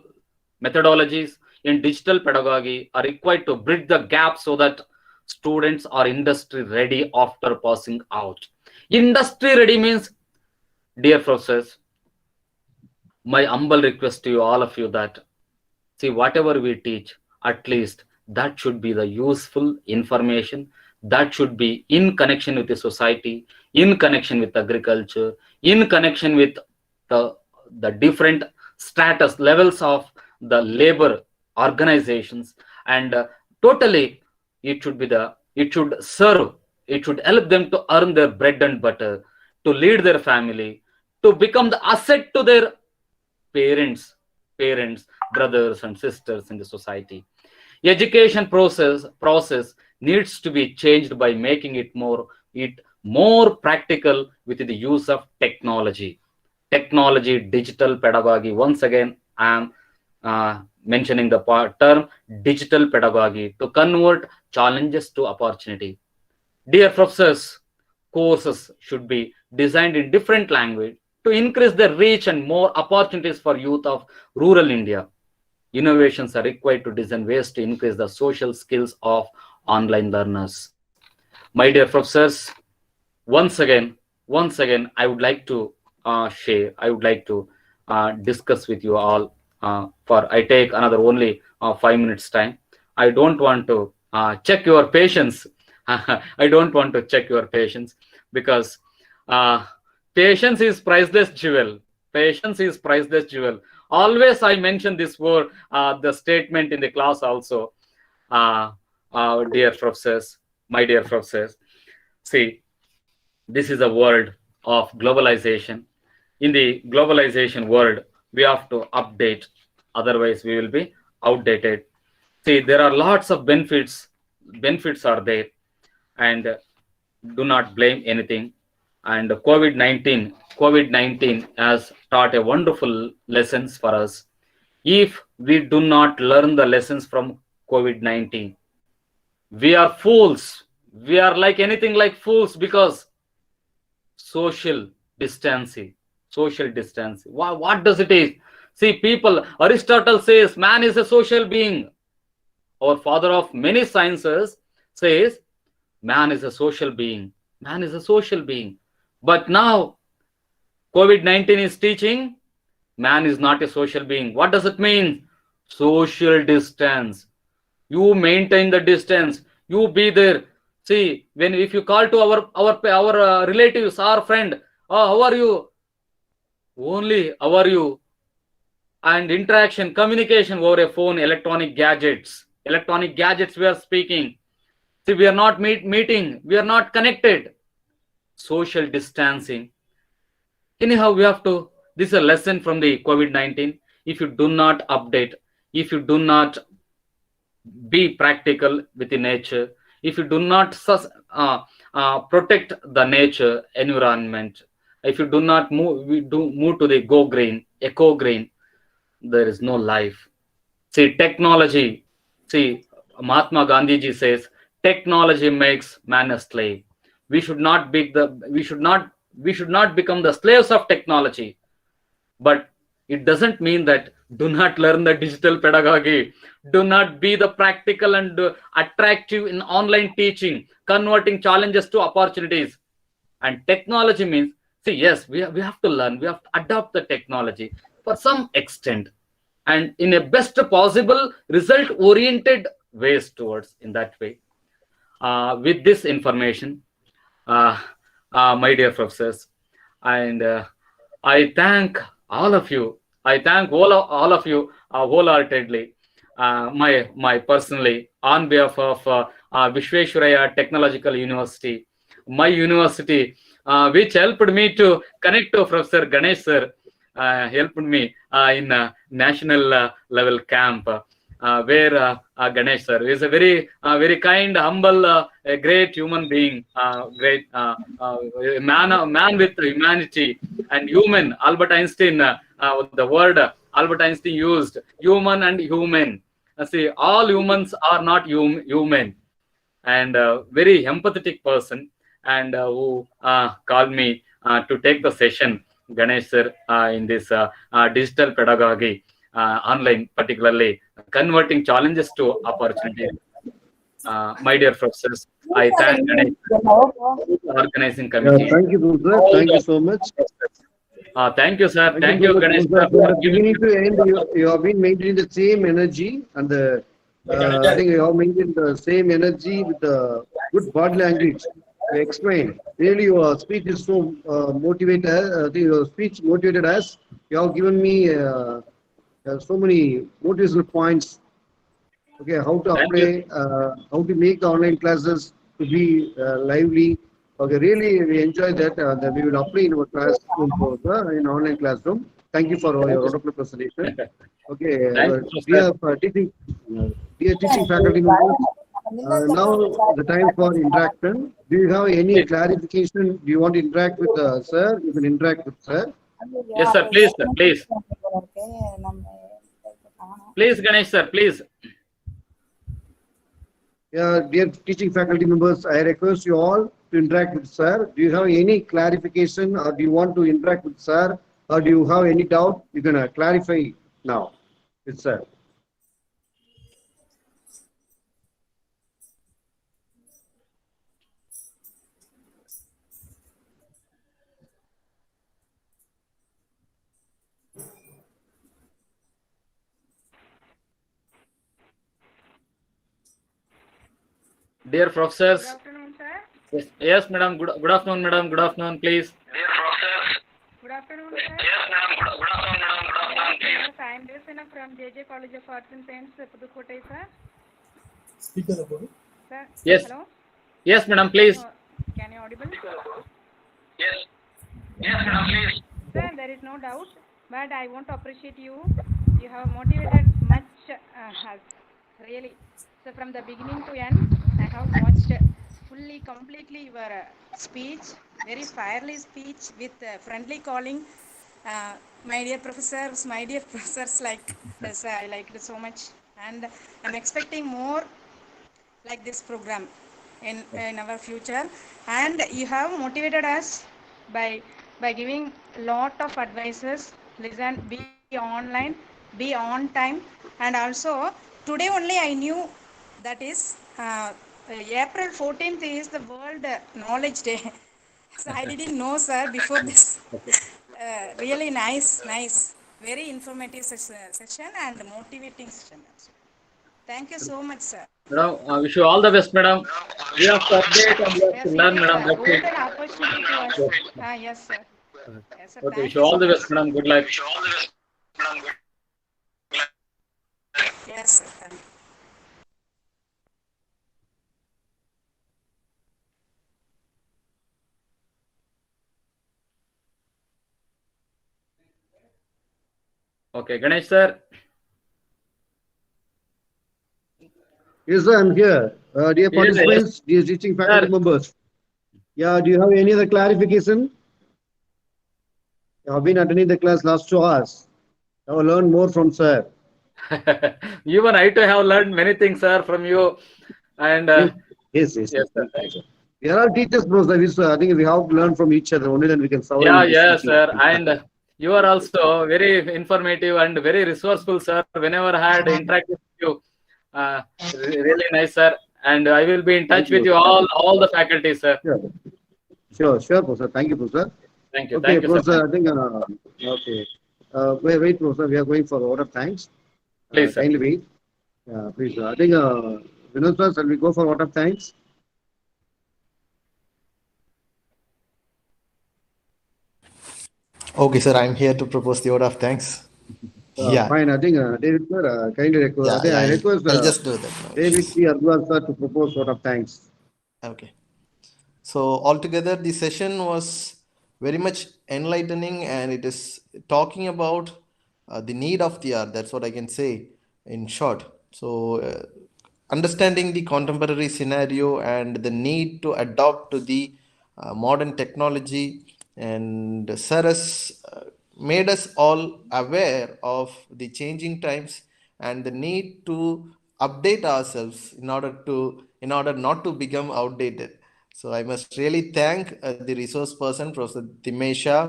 methodologies in digital pedagogy are required to bridge the gap so that students are industry ready after passing out. Industry ready means, dear professors, my humble request to you, all of you, that see, whatever we teach, at least that should be the useful information, that should be in connection with the society, in connection with agriculture, in connection with the, the different status levels of the labor organizations, and totally it should serve, it should help them to earn their bread and butter, to lead their family, to become the asset to their parents, brothers and sisters in the society. Education process needs to be changed by making it more practical with the use of technology, digital pedagogy. Once again, I am mentioning the term digital pedagogy to convert challenges to opportunity. Dear professors, courses should be designed in different language to increase the reach and more opportunities for youth of rural India. Innovations are required to design ways to increase the social skills of online learners. My dear professors, once again, I would like to I would like to discuss with you all. For I take another only 5 minutes time. I don't want to check your patience. I don't want to check your patience, because uh, patience is priceless jewel. Patience is priceless jewel. Always I mention this word, the statement in the class also. Uh, dear professors, my dear professors, see, this is a world of globalization. In the globalization world, we have to update, otherwise we will be outdated. See, there are lots of benefits are there, and do not blame anything. And COVID-19 has taught a wonderful lessons for us. If we do not learn the lessons from COVID-19, we are fools. We are like anything like fools, because social distancing, social distancing. What does it is? See, people, Aristotle says man is a social being. Our father of many sciences says man is a social being. Man is a social being. But now COVID-19 is teaching man is not a social being. What does it mean? Social distance. You maintain the distance. You be there. See, if you call to our relatives, our friend, oh, how are you? Only how are you? And interaction, communication over a phone, electronic gadgets we are speaking. See, we are not meeting, we are not connected. Social distancing. Anyhow, we have to, this is a lesson from the COVID-19. If you do not update, if you do not be practical with the nature, if you do not protect the nature environment, if you do not move to the eco green, there is no life. See, technology. See, Mahatma Gandhi ji says, technology makes man a slave. We should not become the slaves of technology. But it doesn't mean that do not learn the digital pedagogy, do not be the practical and attractive in online teaching, converting challenges to opportunities. And technology means, see, yes, we have to learn, we have to adopt the technology for some extent, and in a best possible result oriented ways towards in that way. With this information, my dear professors, and I thank all of you. I thank all of you wholeheartedly. My personally, on behalf of Vishveshwaraya Technological University, my university, which helped me to connect to Professor Ganesh sir, helped me in a national level camp. where Ganesh sir is a very kind, humble, a great human being, great a man with humanity and human. Albert Einstein, the word Albert Einstein used, human and human. See, all humans are not human, and very empathetic person, and who called me to take the session, Ganesh sir, in this digital pedagogy, online, particularly converting challenges to opportunities. My dear professors, I thank Ganesh, organizing Yeah, committee, thank you, Professor. all Thank you the so much. thank you, sir. Thank you Thank so you, much, Ganesh Professor. sir, From for the giving beginning me. to end, you have been maintaining the same energy, and I think you have maintained the same energy with the good body language to explain. Really, your speech is so motivated. I think your speech motivated us. You have given me so many motivational points. Okay, how to Thank you. apply, how to make the online classes to be lively. Okay, really, we enjoy that we will apply in our classroom, in online classroom. Thank you for Thank your you. wonderful presentation. Okay, Thank you, dear professor. uh, dear teaching faculty members, now the time for interaction. Do you have any Please. clarification? Do you want to interact with sir? You can interact with sir. Yes, sir. Please, sir. Please. Please, Ganesh sir. Please. Dear teaching faculty members, I request you all to interact with sir. Do you have any clarification, or do you want to interact with sir, or do you have any doubt? You can clarify now with sir. Dear Good professors. afternoon, sir. Yes, madam. Good afternoon, madam. Good afternoon, please. Dear professors, Good afternoon, sir. yes madam, good afternoon madam, good afternoon please. Yes, I am Desina from JJ College of Arts and Science, Pudukkottai, sir. Sir, Yes. hello. Yes, madam, please. Can you audible? Yes, yes madam please. Sir, there is no doubt, but I want to appreciate you. You have motivated much us, really. So from the beginning to end, I have watched fully, completely your speech, very fiery speech with friendly calling. My dear professors, like this, I liked it so much, and I'm expecting more like this program in our future. And you have motivated us by giving lot of advices. Listen, be online, be on time, and also today only I knew that is April 14th is the World Knowledge Day. So I didn't know, sir, before this. Okay. Really nice, very informative session and motivating session. Thank you so much, sir. Madam, wish you all the best, madam. We have to update and we have Yes, to it learn, is madam. a That's it. golden opportunity to us. Yes. Yes, sir. Yes, sir. Okay, wish Thank you you all so the much. best, madam. Good luck. Wish you all the best madam, good Yes, sir. Thank you. Okay, Ganesh sir. Yes, sir, I'm here. Dear Yes, participants, dear teaching faculty sir. members. Yeah, do you have any other clarification? I've been attending the class last 2 hours. I will learn more from sir. Even I too have learned many things, sir, from you. And Yes, yes. yes, sir. Thank you, sir. We are all teachers, bros. I think we have to learn from each other. Only then we can survive Yeah, in this yes, teaching. sir. And you are also very informative and very resourceful, sir. Whenever I had interacted with you, really nice, sir. And I will be in touch Thank with you. you all the faculty, sir. Sure, Professor. Thank you, Professor. Okay, Thank you, sir. Professor, I think, okay. Wait, Professor, we are going for a vote of thanks. Please, sir. Kindly wait. Please, I think, Vinod sir, shall we go for vote of thanks? Okay, sir, I'm here to propose the vote of thanks. Yeah, Fine, I think, David sir, kindly request, I yeah, think yeah. I request I'll just do that. No David issues. C. Ardwar sir to propose vote of thanks. Okay. So altogether, the session was very much enlightening, and it is talking about the need of the hour. That's what I can say in short. So, understanding the contemporary scenario and the need to adopt to the modern technology, and sir has made us all aware of the changing times and the need to update ourselves in order not to become outdated. So I must really thank the resource person, Professor Dimesha,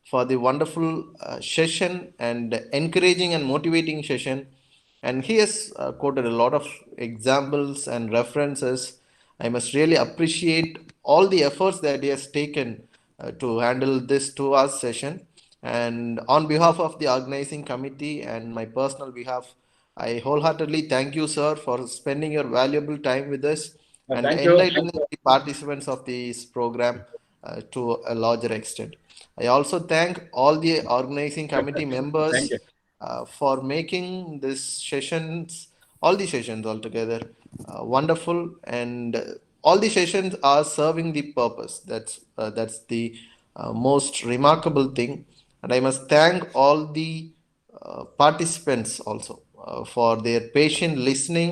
for the wonderful session and encouraging and motivating session. And he has quoted a lot of examples and references. I must really appreciate all the efforts that he has taken to handle this 2 hour session. And on behalf of the organizing committee and my personal behalf, I wholeheartedly thank you, sir, for spending your valuable time with us and Thank you. enlightening the participants of this program to a larger extent. I also thank all the organizing committee Thank members you. for making this sessions, all the sessions altogether, wonderful, and all the sessions are serving the purpose. That's the most remarkable thing, and I must thank all the participants also for their patient listening.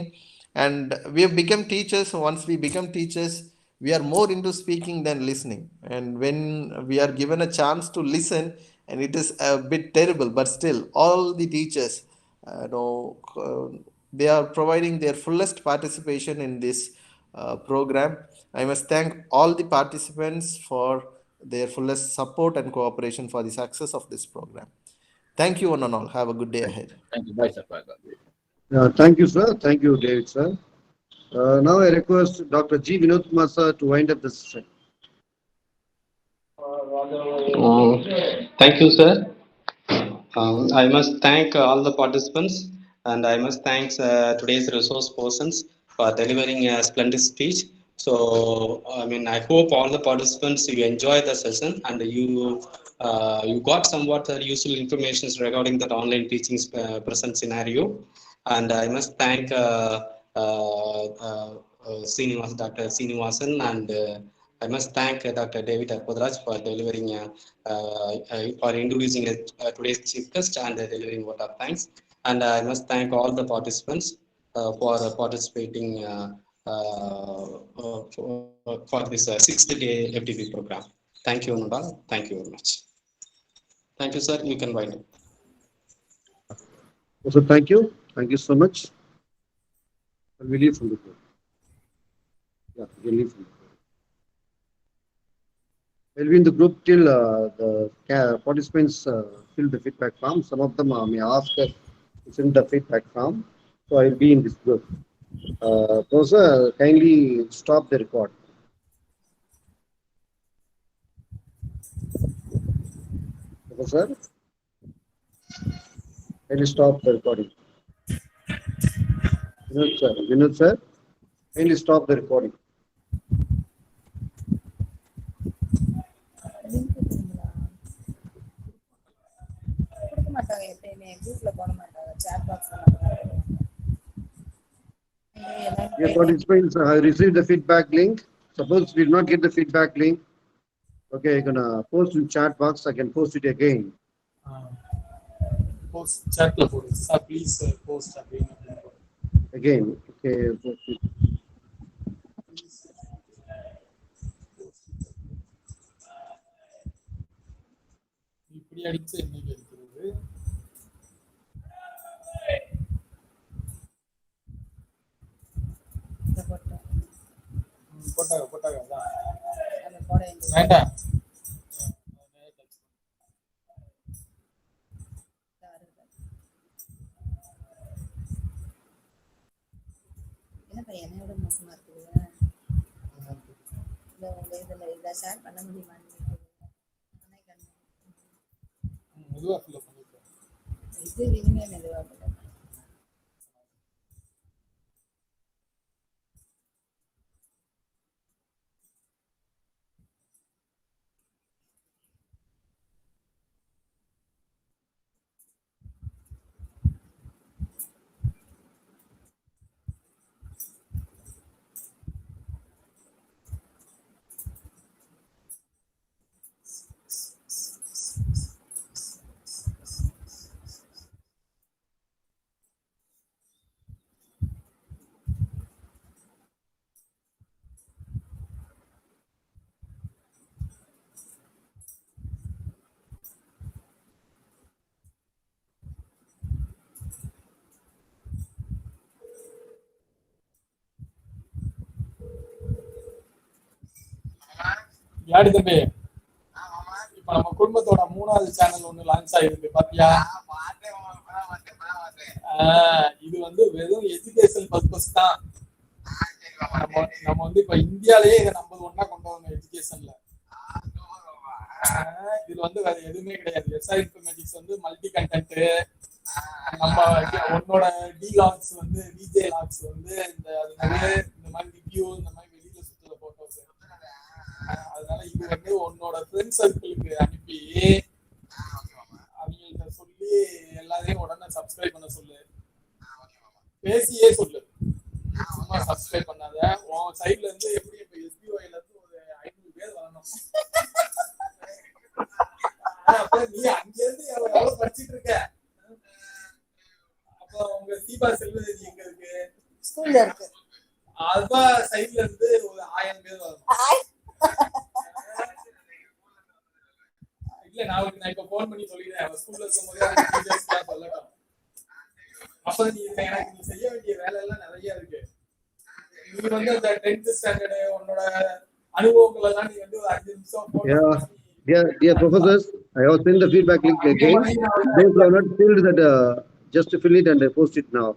And we have become teachers. Once we become teachers, we are more into speaking than listening. And when we are given a chance to listen, and it is a bit terrible, but still, all the teachers, they are providing their fullest participation in this program. I must thank all the participants for their fullest support and cooperation for the success of this program. Thank you, one and all. Have a good day ahead. Thank you. Bye, sir. Bye. Thank you, sir. Thank you, David, sir. Now I request Dr. G. Vinod Kumar, sir, to wind up the session. Thank you, sir. I must thank all the participants, and I must thank today's resource persons for delivering a splendid speech. So, I mean, I hope all the participants you enjoy the session and you got somewhat useful information regarding that online teaching present scenario. And I must thank Dr. Srinivasan, and I must thank Dr. David Arpodraj for delivering, for introducing today's chief guest and delivering vote of thanks. And I must thank all the participants for participating for this sixth day FTP program. Thank you, Nanda. Thank you very much. Thank you, sir. You can wind up. Also, thank you. Thank you so much. We leave from the group. Yeah, we leave from the group. We'll be in the group till the participants fill the feedback form. Some of them may ask us to fill the feedback form. So I'll be in this group. Professor, kindly stop the record. Professor, kindly stop the recording. Vinod sir, kindly stop the recording. கொடுக்க மாட்டாங்க எப்பயுமே குரூப்ல போட மாட்டாங்க chat boxல Dear participants, I received the feedback link. Suppose we did not get the feedback link, okay, I'm gonna post in chat box. I can post it again. Post chat la போடு sir, please post again. Again, okay. இப்படி அடிச்சு என்னைக்கு எடுக்கிறது? போட்டாங்க அதான். வேண்டாம். என்னப்பா என்னோட மோசமா இருக்குது இதுல இதை ஷேர் பண்ண முடியுமா மெதுவா ஃபில் பண்ணிருக்கேன். இது இனிமே மெதுவா பண்ண யாடி தம்பி இப்ப நம்ம குடும்பத்தோட 3வது சேனல் ஒண்ணு லான்ச் ஆயிருக்கு பாத்தியா? இது வந்து வெறும் எஜுகேஷன் பர்பஸ் தான். நம்ம வந்து இப்ப இந்தியாலயே இதை நம்ம ஒண்ணா கொண்டு வரணும் எஜுகேஷன்ல. இதுல வந்து வேற எதுவுமே கிடையாது. எஸ்ஆர் இன்ஃபர்மேட்டிக்ஸ் வந்து மல்டி கண்டென்ட். நம்ம உன்னோட டி லாக்ஸ் வந்து டிஜே லாக்ஸ் வந்து இந்த மாதிரி ரிவ்யூ இந்த மாதிரி வெளியில சுற்றுல போட்டோஸ். அதனால இது வந்து உன்னோட ஃப்ரெண்ட் சர்க்கிளுக்கு அனுப்பி அவங்கள்ட்ட சொல்லி எல்லாரையும் உடனே சப்ஸ்கிரைப் பண்ண சொல்லு. பேசியே சொல்லு, சும்மா சப்ஸ்கிரைப் பண்ணாத. உன் சைட்ல இருந்து எப்படி இப்ப எஸ்பிஓல இருந்து ஒரு 500 பேர் வரணும். நீ அங்க இருந்து எவ்வளவு படிச்சிட்டு இருக்க? அப்ப உங்க தீபா செல்வதேவி எங்க இருக்கு? ஸ்கூல்ல இருக்கு. அல்பா சைட்ல இருந்து ஒரு 1000 பேர் வரணும். இல்ல நான் இப்ப போன் பண்ணி சொல்லிடுறேன். அவன் ஸ்கூல்ல இருக்கும் போதே சொல்லட்டும். அப்ப நீ எனக்கு நீ செய்ய வேண்டிய வேலை எல்லாம் நிறைய இருக்கு. நீ வந்து அந்த 10th ஸ்டாண்டர்ட் உன்னோட அனுபவங்கள் எல்லாம் நீ வந்து ஒரு 5 நிமிஷம் Dear professors, I have sent the feedback link again. Those who have not filled that, just fill it and post it now.